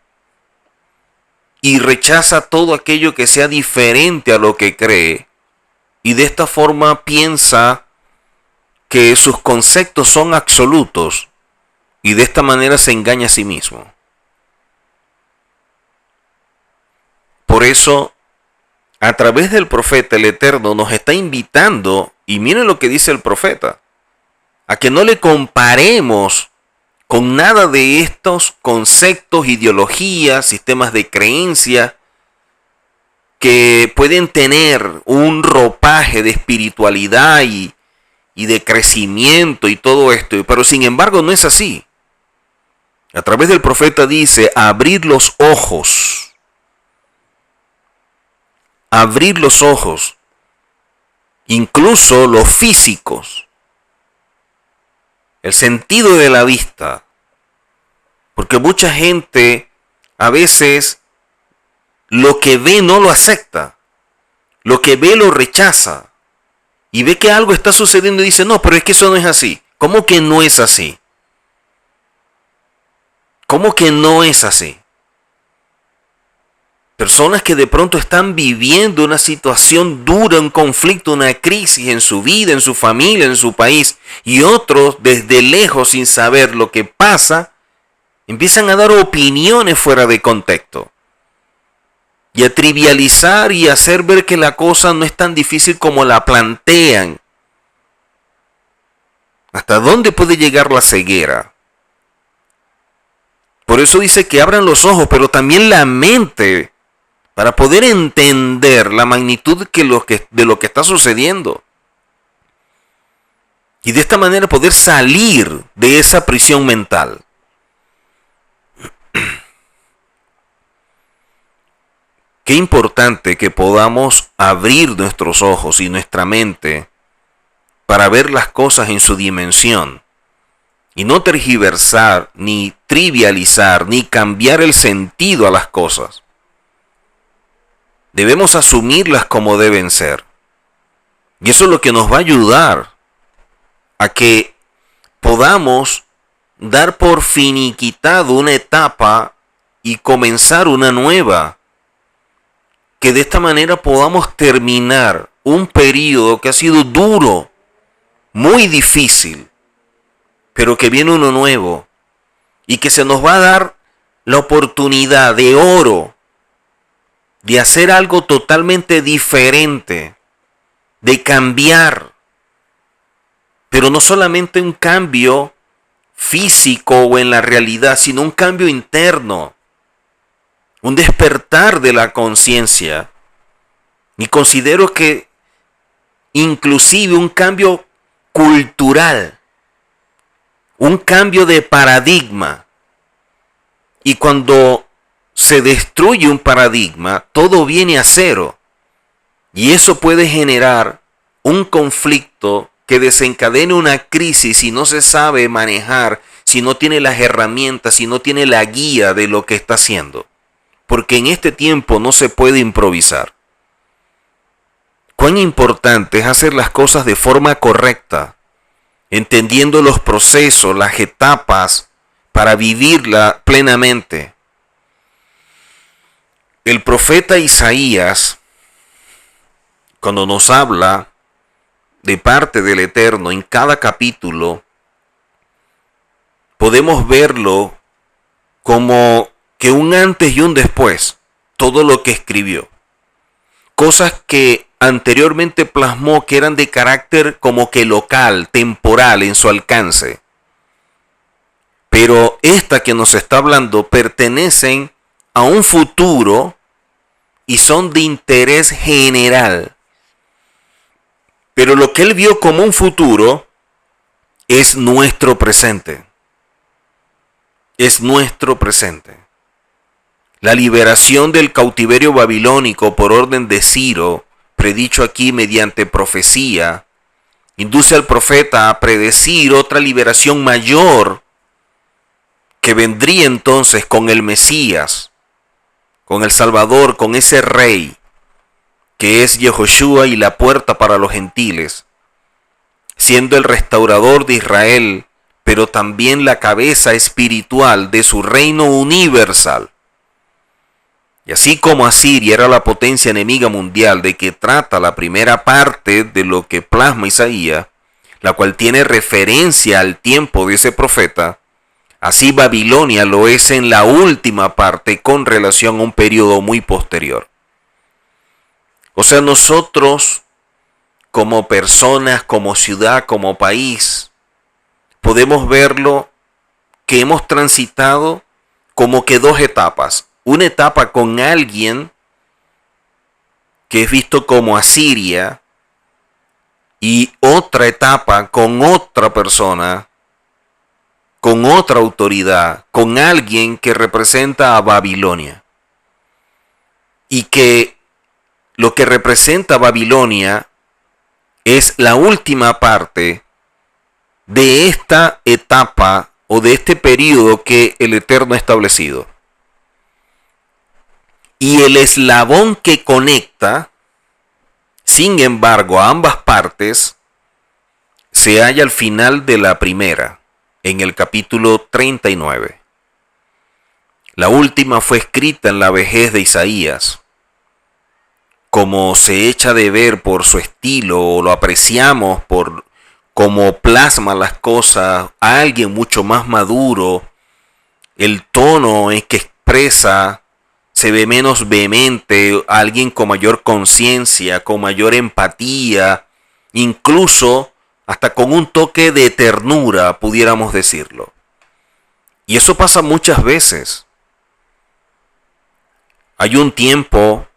y rechaza todo aquello que sea diferente a lo que cree, y de esta forma piensa que sus conceptos son absolutos y de esta manera se engaña a sí mismo. Por eso, a través del profeta, el Eterno nos está invitando, y miren lo que dice el profeta, a que no le comparemos con nada de estos conceptos, ideologías, sistemas de creencia que pueden tener un ropaje de espiritualidad y de crecimiento y todo esto, pero sin embargo no es así. A través del profeta dice: abrir los ojos, incluso los físicos, el sentido de la vista, porque mucha gente a veces lo que ve no lo acepta, lo que ve lo rechaza, y ve que algo está sucediendo y dice: no, pero es que eso no es así. ¿Cómo que no es así? ¿Cómo que no es así? personas que de pronto están viviendo una situación dura, un conflicto, una crisis en su vida, en su familia, en su país, y otros desde lejos sin saber lo que pasa, empiezan a dar opiniones fuera de contexto y a trivializar y hacer ver que la cosa no es tan difícil como la plantean. ¿Hasta dónde puede llegar la ceguera? Por eso dice que abran los ojos, pero también la mente, para poder entender la magnitud de lo que está sucediendo. Y de esta manera poder salir de esa prisión mental. Qué importante que podamos abrir nuestros ojos y nuestra mente para ver las cosas en su dimensión. Y no tergiversar, ni trivializar, ni cambiar el sentido a las cosas. Debemos asumirlas como deben ser. Y eso es lo que nos va a ayudar a que podamos dar por finiquitado una etapa y comenzar una nueva. Que de esta manera podamos terminar un periodo que ha sido duro, muy difícil, pero que viene uno nuevo y que se nos va a dar la oportunidad de oro de hacer algo totalmente diferente, de cambiar, pero no solamente un cambio físico o en la realidad, sino un cambio interno, un despertar de la conciencia. Y considero que inclusive un cambio cultural, un cambio de paradigma. Y cuando se destruye un paradigma, todo viene a cero. Y eso puede generar un conflicto que desencadene una crisis si no se sabe manejar, si no tiene las herramientas, si no tiene la guía de lo que está haciendo. Porque en este tiempo no se puede improvisar. Cuán importante es hacer las cosas de forma correcta, entendiendo los procesos, las etapas, para vivirla plenamente. El profeta Isaías, cuando nos habla de parte del Eterno en cada capítulo, podemos verlo como que un antes y un después, todo lo que escribió. Cosas que anteriormente plasmó que eran de carácter como que local, temporal en su alcance. Pero esta que nos está hablando pertenecen a un futuro y son de interés general. Pero lo que él vio como un futuro es nuestro presente. Es nuestro presente. La liberación del cautiverio babilónico por orden de Ciro, predicho aquí mediante profecía, induce al profeta a predecir otra liberación mayor que vendría entonces con el Mesías, con el Salvador, con ese rey que es Yehoshua y la puerta para los gentiles, siendo el restaurador de Israel, pero también la cabeza espiritual de su reino universal. Y así como Asiria era la potencia enemiga mundial de que trata la primera parte de lo que plasma Isaías, la cual tiene referencia al tiempo de ese profeta, así Babilonia lo es en la última parte con relación a un periodo muy posterior. O sea, nosotros como personas, como ciudad, como país, podemos verlo que hemos transitado como que dos etapas. Una etapa con alguien que es visto como Asiria y otra etapa con otra persona, con otra autoridad, con alguien que representa a Babilonia. Y que lo que representa Babilonia es la última parte de esta etapa o de este periodo que el Eterno ha establecido. Y el eslabón que conecta, sin embargo, a ambas partes, se halla al final de la primera, en el capítulo 39. La última fue escrita en la vejez de Isaías. Como se echa de ver por su estilo, o lo apreciamos por cómo plasma las cosas, a alguien mucho más maduro, el tono en que expresa se ve menos vehemente, alguien con mayor conciencia, con mayor empatía, incluso hasta con un toque de ternura, pudiéramos decirlo. Y eso pasa muchas veces. Hay un tiempo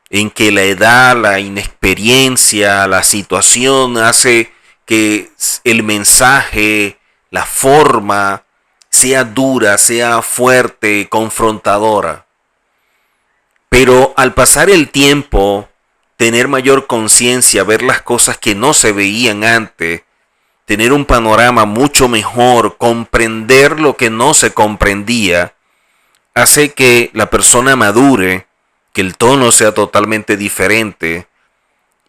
en que la edad, la inexperiencia, la situación hace que el mensaje, la forma, sea dura, sea fuerte, confrontadora. Pero al pasar el tiempo, tener mayor conciencia, ver las cosas que no se veían antes, tener un panorama mucho mejor, comprender lo que no se comprendía, hace que la persona madure, que el tono sea totalmente diferente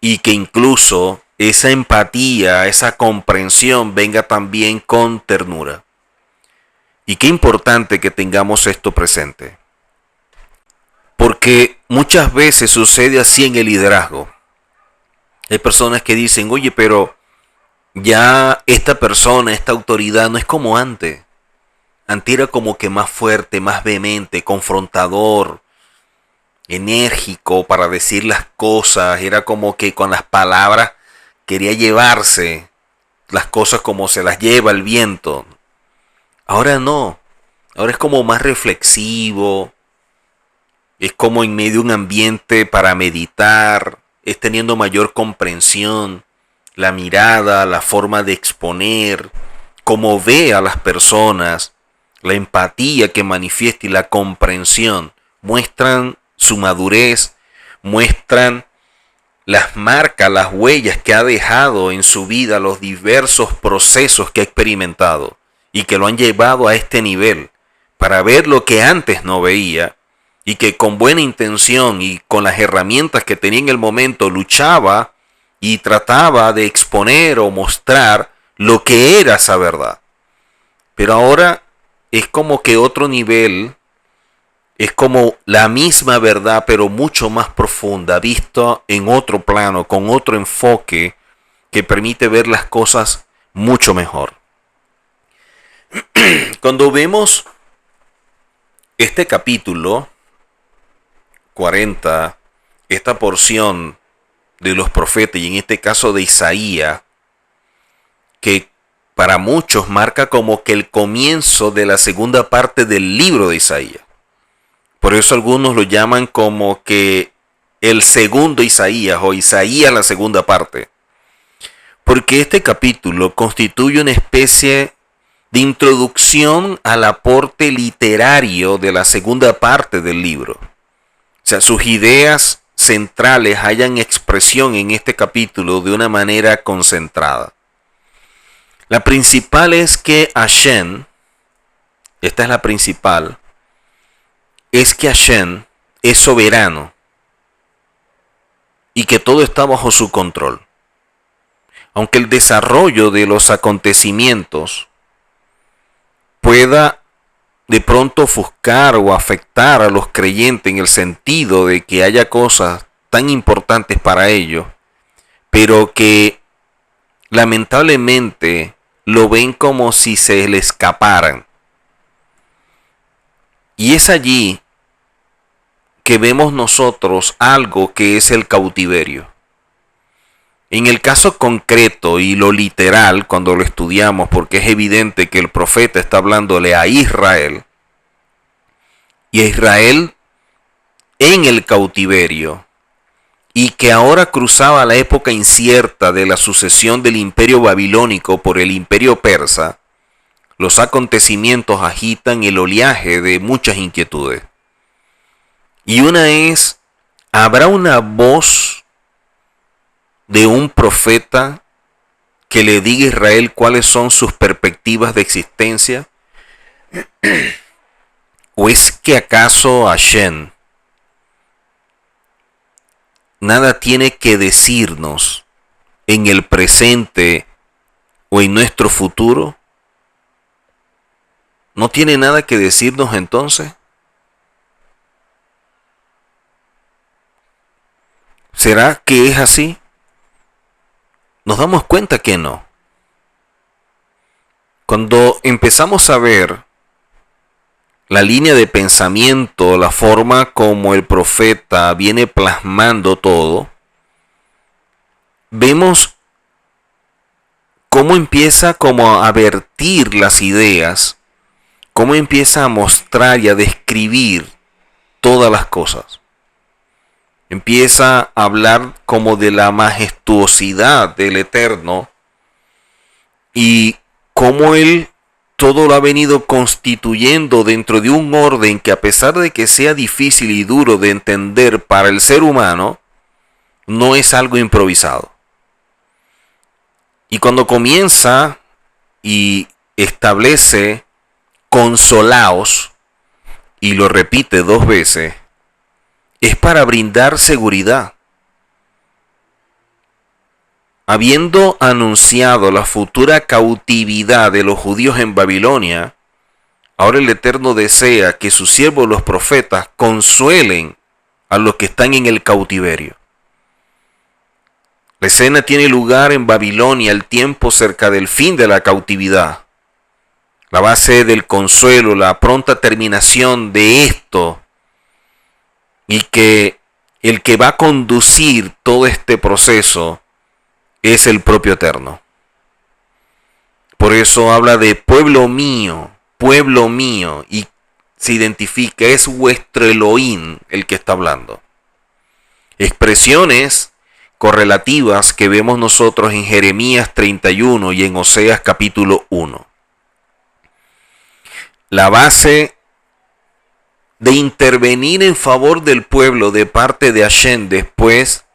y que incluso esa empatía, esa comprensión venga también con ternura. Y qué importante que tengamos esto presente. Porque muchas veces sucede así en el liderazgo. Hay personas que dicen, oye, pero ya esta persona, esta autoridad no es como antes. Antes era como que más fuerte, más vehemente, confrontador, enérgico para decir las cosas. Era como que con las palabras quería llevarse las cosas como se las lleva el viento. Ahora no. Ahora es como más reflexivo. Es como en medio de un ambiente para meditar. Es teniendo mayor comprensión. La mirada, la forma de exponer, cómo ve a las personas, la empatía que manifiesta y la comprensión muestran su madurez, muestran las marcas, las huellas que ha dejado en su vida, los diversos procesos que ha experimentado y que lo han llevado a este nivel para ver lo que antes no veía y que con buena intención y con las herramientas que tenía en el momento luchaba y trataba de exponer o mostrar lo que era esa verdad. Pero ahora es como que otro nivel, es como la misma verdad, pero mucho más profunda, visto en otro plano, con otro enfoque que permite ver las cosas mucho mejor. Cuando vemos este capítulo 40, esta porción de los profetas, y en este caso de Isaías, que para muchos marca como que el comienzo de la segunda parte del libro de Isaías. Por eso algunos lo llaman como que el segundo Isaías o Isaías la segunda parte. Porque este capítulo constituye una especie de introducción al aporte literario de la segunda parte del libro. O sea, sus ideas centrales hallan expresión en este capítulo de una manera concentrada. La principal es que Hashem, esta es la principal, es que Hashem es soberano y que todo está bajo su control. Aunque el desarrollo de los acontecimientos pueda de pronto ofuscar o afectar a los creyentes en el sentido de que haya cosas tan importantes para ellos, pero que lamentablemente lo ven como si se le escaparan. Y es allí que vemos nosotros algo que es el cautiverio. En el caso concreto y lo literal, cuando lo estudiamos, porque es evidente que el profeta está hablándole a Israel, y a Israel en el cautiverio, y que ahora cruzaba la época incierta de la sucesión del imperio babilónico por el imperio persa, los acontecimientos agitan el oleaje de muchas inquietudes. Y una es, ¿habrá una voz de un profeta que le diga a Israel cuáles son sus perspectivas de existencia? ¿O es que acaso Hashem nada tiene que decirnos en el presente o en nuestro futuro? ¿No tiene nada que decirnos entonces? ¿Será que es así? Nos damos cuenta que no. Cuando empezamos a ver la línea de pensamiento, la forma como el profeta viene plasmando todo, vemos cómo empieza como a vertir las ideas, cómo empieza a mostrar y a describir todas las cosas. Empieza a hablar como de la majestuosidad del Eterno y cómo Él todo lo ha venido constituyendo dentro de un orden que, a pesar de que sea difícil y duro de entender para el ser humano, no es algo improvisado. Y cuando comienza y establece consolaos, y lo repite 2 veces, es para brindar seguridad. Habiendo anunciado la futura cautividad de los judíos en Babilonia, ahora el Eterno desea que sus siervos los profetas consuelen a los que están en el cautiverio. La escena tiene lugar en Babilonia, el tiempo cerca del fin de la cautividad. La base del consuelo, la pronta terminación de esto, y que el que va a conducir todo este proceso es el propio Eterno. Por eso habla de pueblo mío, y se identifica, es vuestro Elohim el que está hablando. Expresiones correlativas que vemos nosotros en Jeremías 31 y en Oseas capítulo 1. La base de intervenir en favor del pueblo de parte de Hashem después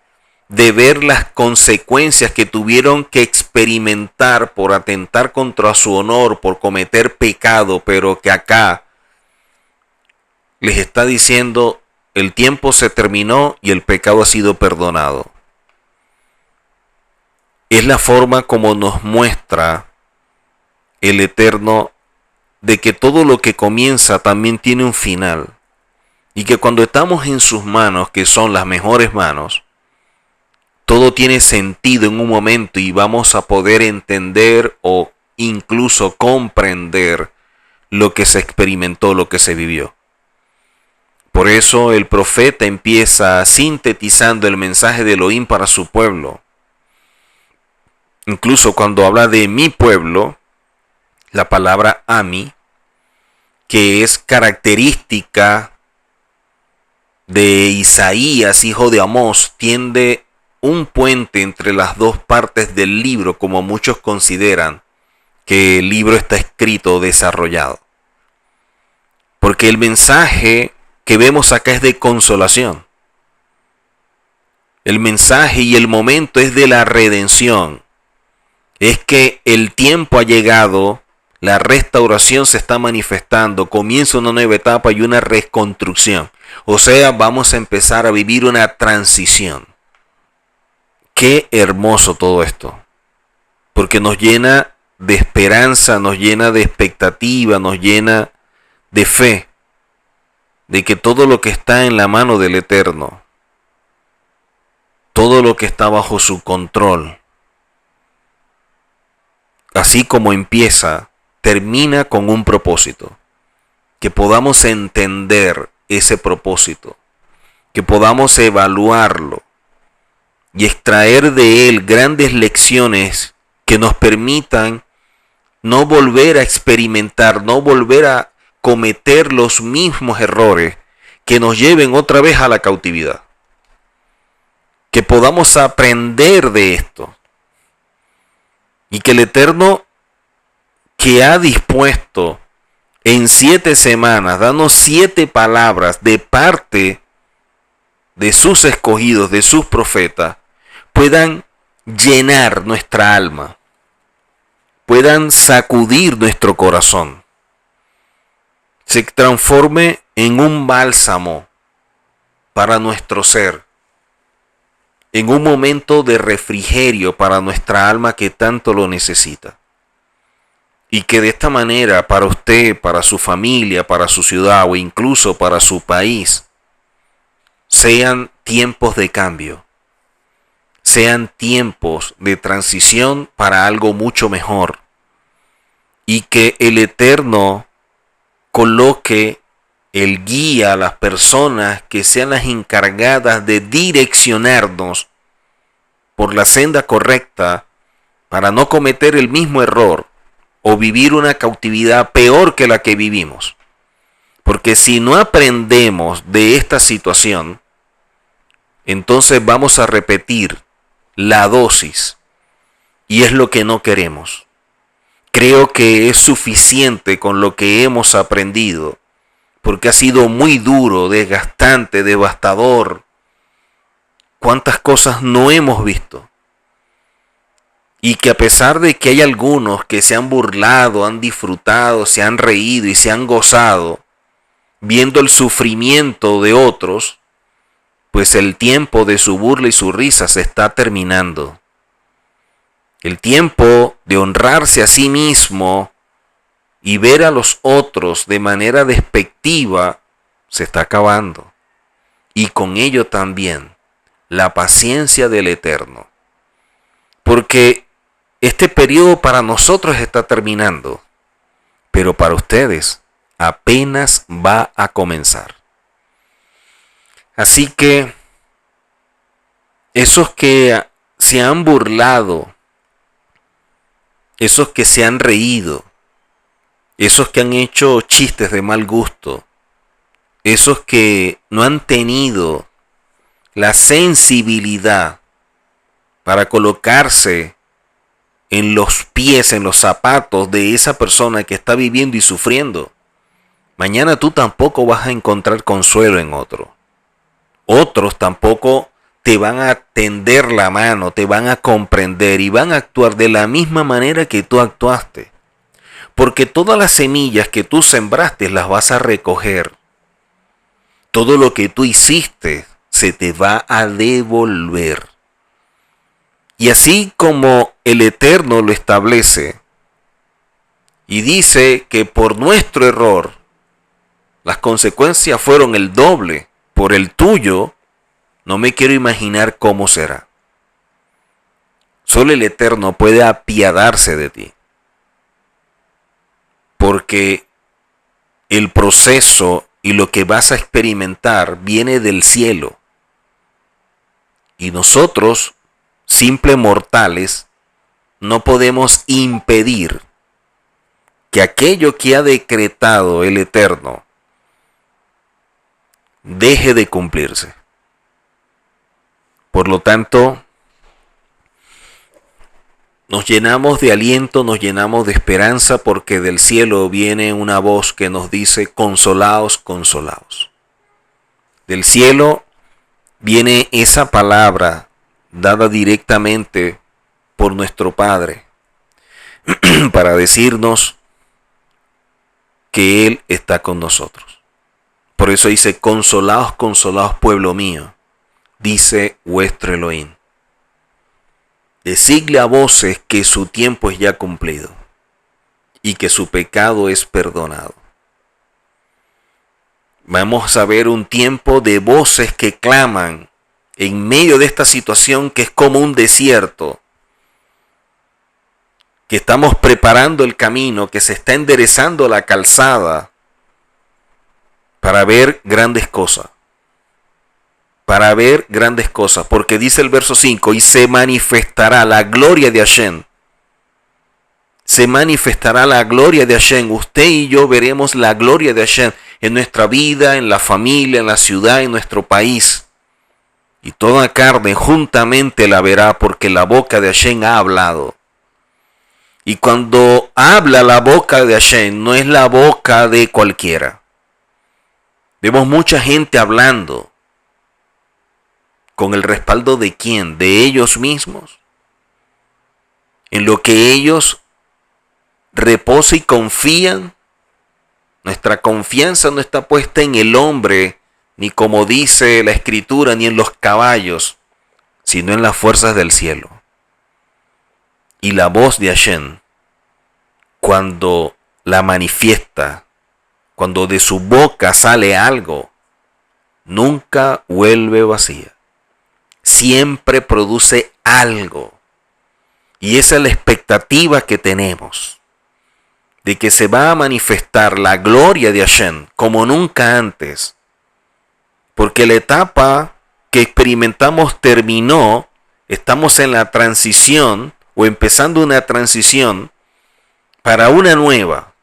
de ver las consecuencias que tuvieron que experimentar por atentar contra su honor, por cometer pecado, pero que acá les está diciendo el tiempo se terminó y el pecado ha sido perdonado. Es la forma como nos muestra el Eterno de que todo lo que comienza también tiene un final. Y que cuando estamos en sus manos, que son las mejores manos, todo tiene sentido en un momento y vamos a poder entender o incluso comprender lo que se experimentó, lo que se vivió. Por eso el profeta empieza sintetizando el mensaje de Elohim para su pueblo. Incluso cuando habla de mi pueblo, la palabra Ami, que es característica de Isaías, hijo de Amós, tiende un puente entre las dos partes del libro, como muchos consideran que el libro está escrito o desarrollado. Porque el mensaje que vemos acá es de consolación. El mensaje y el momento es de la redención. Es que el tiempo ha llegado, la restauración se está manifestando, comienza una nueva etapa y una reconstrucción. O sea, vamos a empezar a vivir una transición. Qué hermoso todo esto, porque nos llena de esperanza, nos llena de expectativa, nos llena de fe, de que todo lo que está en la mano del Eterno, todo lo que está bajo su control, así como empieza, termina con un propósito. Que podamos entender ese propósito, que podamos evaluarlo y extraer de él grandes lecciones que nos permitan no volver a experimentar, no volver a cometer los mismos errores que nos lleven otra vez a la cautividad. Que podamos aprender de esto. Y que el Eterno, que ha dispuesto en 7 semanas, darnos 7 palabras de parte de sus escogidos, de sus profetas, puedan llenar nuestra alma, puedan sacudir nuestro corazón, se transforme en un bálsamo para nuestro ser, en un momento de refrigerio para nuestra alma que tanto lo necesita. Y que de esta manera, para usted, para su familia, para su ciudad o incluso para su país, sean tiempos de cambio, sean tiempos de transición para algo mucho mejor, y que el Eterno coloque el guía a las personas que sean las encargadas de direccionarnos por la senda correcta para no cometer el mismo error o vivir una cautividad peor que la que vivimos. Porque si no aprendemos de esta situación, entonces vamos a repetir la dosis, y es lo que no queremos. Creo que es suficiente con lo que hemos aprendido, porque ha sido muy duro, desgastante, devastador. ¿Cuántas cosas no hemos visto? Y que a pesar de que hay algunos que se han burlado, han disfrutado, se han reído y se han gozado, viendo el sufrimiento de otros, pues el tiempo de su burla y su risa se está terminando. El tiempo de honrarse a sí mismo y ver a los otros de manera despectiva se está acabando. Y con ello también la paciencia del Eterno. Porque este periodo para nosotros está terminando, pero para ustedes apenas va a comenzar. Así que esos que se han burlado, esos que se han reído, esos que han hecho chistes de mal gusto, esos que no han tenido la sensibilidad para colocarse en los pies, en los zapatos de esa persona que está viviendo y sufriendo, mañana tú tampoco vas a encontrar consuelo en otro. Otros tampoco te van a tender la mano, te van a comprender y van a actuar de la misma manera que tú actuaste. Porque todas las semillas que tú sembraste las vas a recoger. Todo lo que tú hiciste se te va a devolver. Y así como el Eterno lo establece y dice que por nuestro error las consecuencias fueron el doble por el tuyo, no me quiero imaginar cómo será. Solo el Eterno puede apiadarse de ti. Porque el proceso y lo que vas a experimentar viene del cielo. Y nosotros, simples mortales, no podemos impedir que aquello que ha decretado el Eterno deje de cumplirse. Por lo tanto, nos llenamos de aliento, nos llenamos de esperanza, porque del cielo viene una voz que nos dice: consolaos, consolaos. Del cielo viene esa palabra dada directamente por nuestro Padre para decirnos que Él está con nosotros. Por eso dice: consolaos, consolaos, pueblo mío, dice vuestro Elohim. Decidle a voces que su tiempo es ya cumplido y que su pecado es perdonado. Vamos a ver un tiempo de voces que claman en medio de esta situación que es como un desierto, que estamos preparando el camino, que se está enderezando la calzada para ver grandes cosas. Para ver grandes cosas, porque dice el verso 5: y se manifestará la gloria de Hashem. Se manifestará la gloria de Hashem. Usted y yo veremos la gloria de Hashem en nuestra vida, en la familia, en la ciudad, en nuestro país. Y toda carne juntamente la verá, porque la boca de Hashem ha hablado. Y cuando habla la boca de Hashem, no es la boca de cualquiera. Vemos mucha gente hablando. ¿Con el respaldo de quién? ¿De ellos mismos? ¿En lo que ellos reposan y confían? Nuestra confianza no está puesta en el hombre, ni como dice la Escritura, ni en los caballos, sino en las fuerzas del cielo. Y la voz de Hashem, cuando la manifiesta, cuando de su boca sale algo, nunca vuelve vacía. siempre produce algo. Y esa es la expectativa que tenemos, de que se va a manifestar la gloria de Hashem como nunca antes. Porque la etapa que experimentamos terminó, estamos en la transición o empezando una transición para una nueva.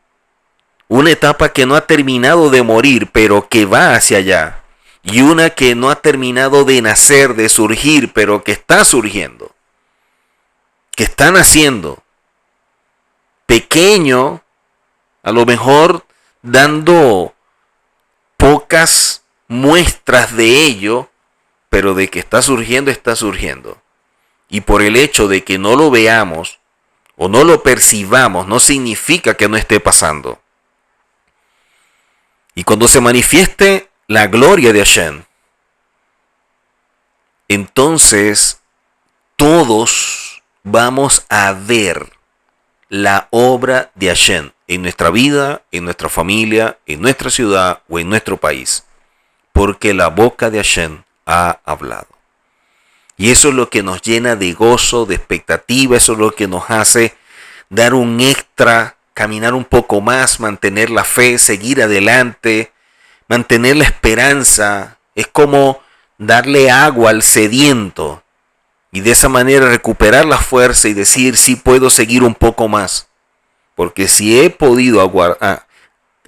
Una etapa que no ha terminado de morir, pero que va hacia allá. Y una que no ha terminado de nacer, de surgir, pero que está surgiendo. Que está naciendo. Pequeño, a lo mejor dando pocas muestras de ello, pero de que está surgiendo, está surgiendo. Y por el hecho de que no lo veamos o no lo percibamos, no significa que no esté pasando. Y cuando se manifieste la gloria de Hashem, entonces todos vamos a ver la obra de Hashem en nuestra vida, en nuestra familia, en nuestra ciudad o en nuestro país. Porque la boca de Hashem ha hablado. Y eso es lo que nos llena de gozo, de expectativa, eso es lo que nos hace dar un extra, caminar un poco más, mantener la fe, seguir adelante, mantener la esperanza. Es como darle agua al sediento y de esa manera recuperar la fuerza y decir, sí puedo seguir un poco más. Porque si he podido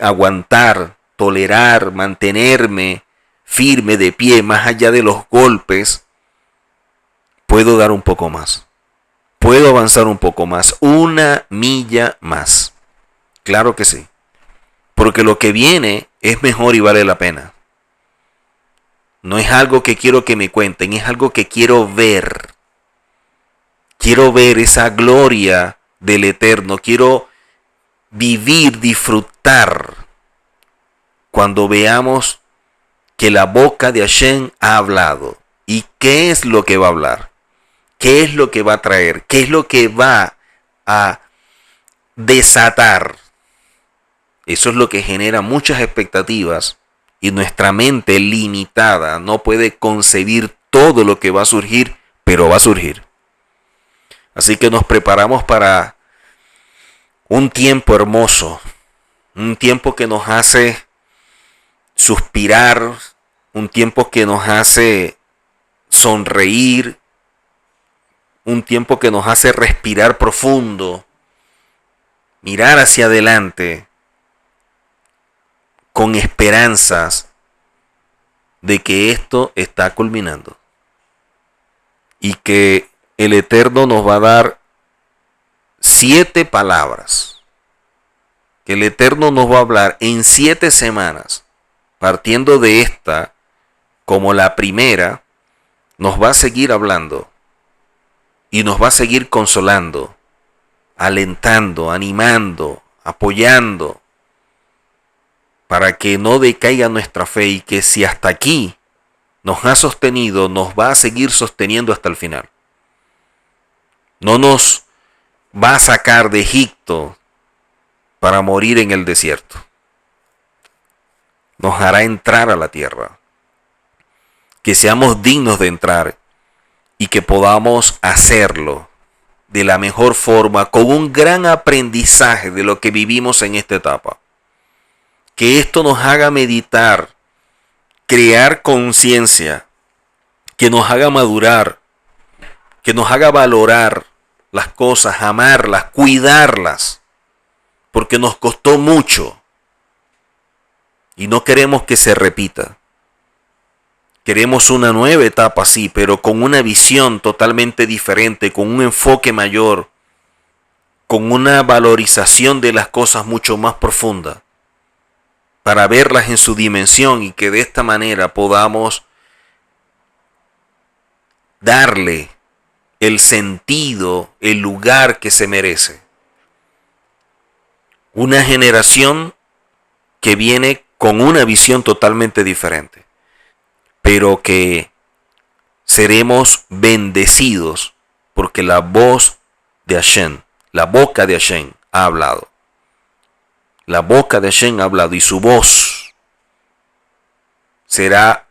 aguantar, tolerar, mantenerme firme de pie más allá de los golpes, puedo dar un poco más. Puedo avanzar un poco más, una milla más. Claro que sí. Porque lo que viene es mejor y vale la pena. No es algo que quiero que me cuenten, es algo que quiero ver. Quiero ver esa gloria del Eterno. Quiero vivir, disfrutar cuando veamos que la boca de Hashem ha hablado. ¿Y qué es lo que va a hablar? ¿Qué es lo que va a traer? ¿Qué es lo que va a desatar? Eso es lo que genera muchas expectativas y nuestra mente limitada no puede concebir todo lo que va a surgir, pero va a surgir. Así que nos preparamos para un tiempo hermoso, un tiempo que nos hace suspirar, un tiempo que nos hace sonreír, un tiempo que nos hace respirar profundo, mirar hacia adelante con esperanzas de que esto está culminando y que el Eterno nos va a dar 7 palabras, que el Eterno nos va a hablar en 7 semanas, partiendo de esta como la primera, nos va a seguir hablando y nos va a seguir consolando, alentando, animando, apoyando, para que no decaiga nuestra fe y que si hasta aquí nos ha sostenido, nos va a seguir sosteniendo hasta el final. No nos va a sacar de Egipto para morir en el desierto. Nos hará entrar a la tierra. Que seamos dignos de entrar y que podamos hacerlo de la mejor forma, con un gran aprendizaje de lo que vivimos en esta etapa. Que esto nos haga meditar, crear conciencia, que nos haga madurar, que nos haga valorar las cosas, amarlas, cuidarlas, porque nos costó mucho y no queremos que se repita. Queremos una nueva etapa, sí, pero con una visión totalmente diferente, con un enfoque mayor, con una valorización de las cosas mucho más profunda, para verlas en su dimensión y que de esta manera podamos darle el sentido, el lugar que se merece. Una generación que viene con una visión totalmente diferente, pero que seremos bendecidos porque la voz de Hashem, la boca de Hashem ha hablado. La boca de Hashem ha hablado y su voz será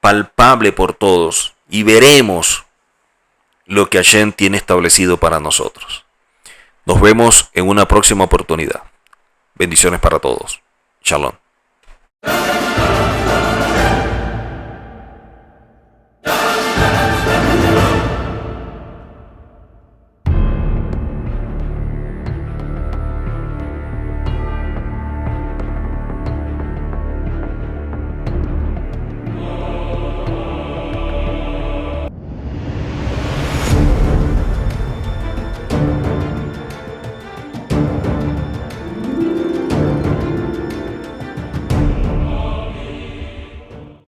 palpable por todos y veremos lo que Hashem tiene establecido para nosotros. Nos vemos en una próxima oportunidad. Bendiciones para todos. Shalom.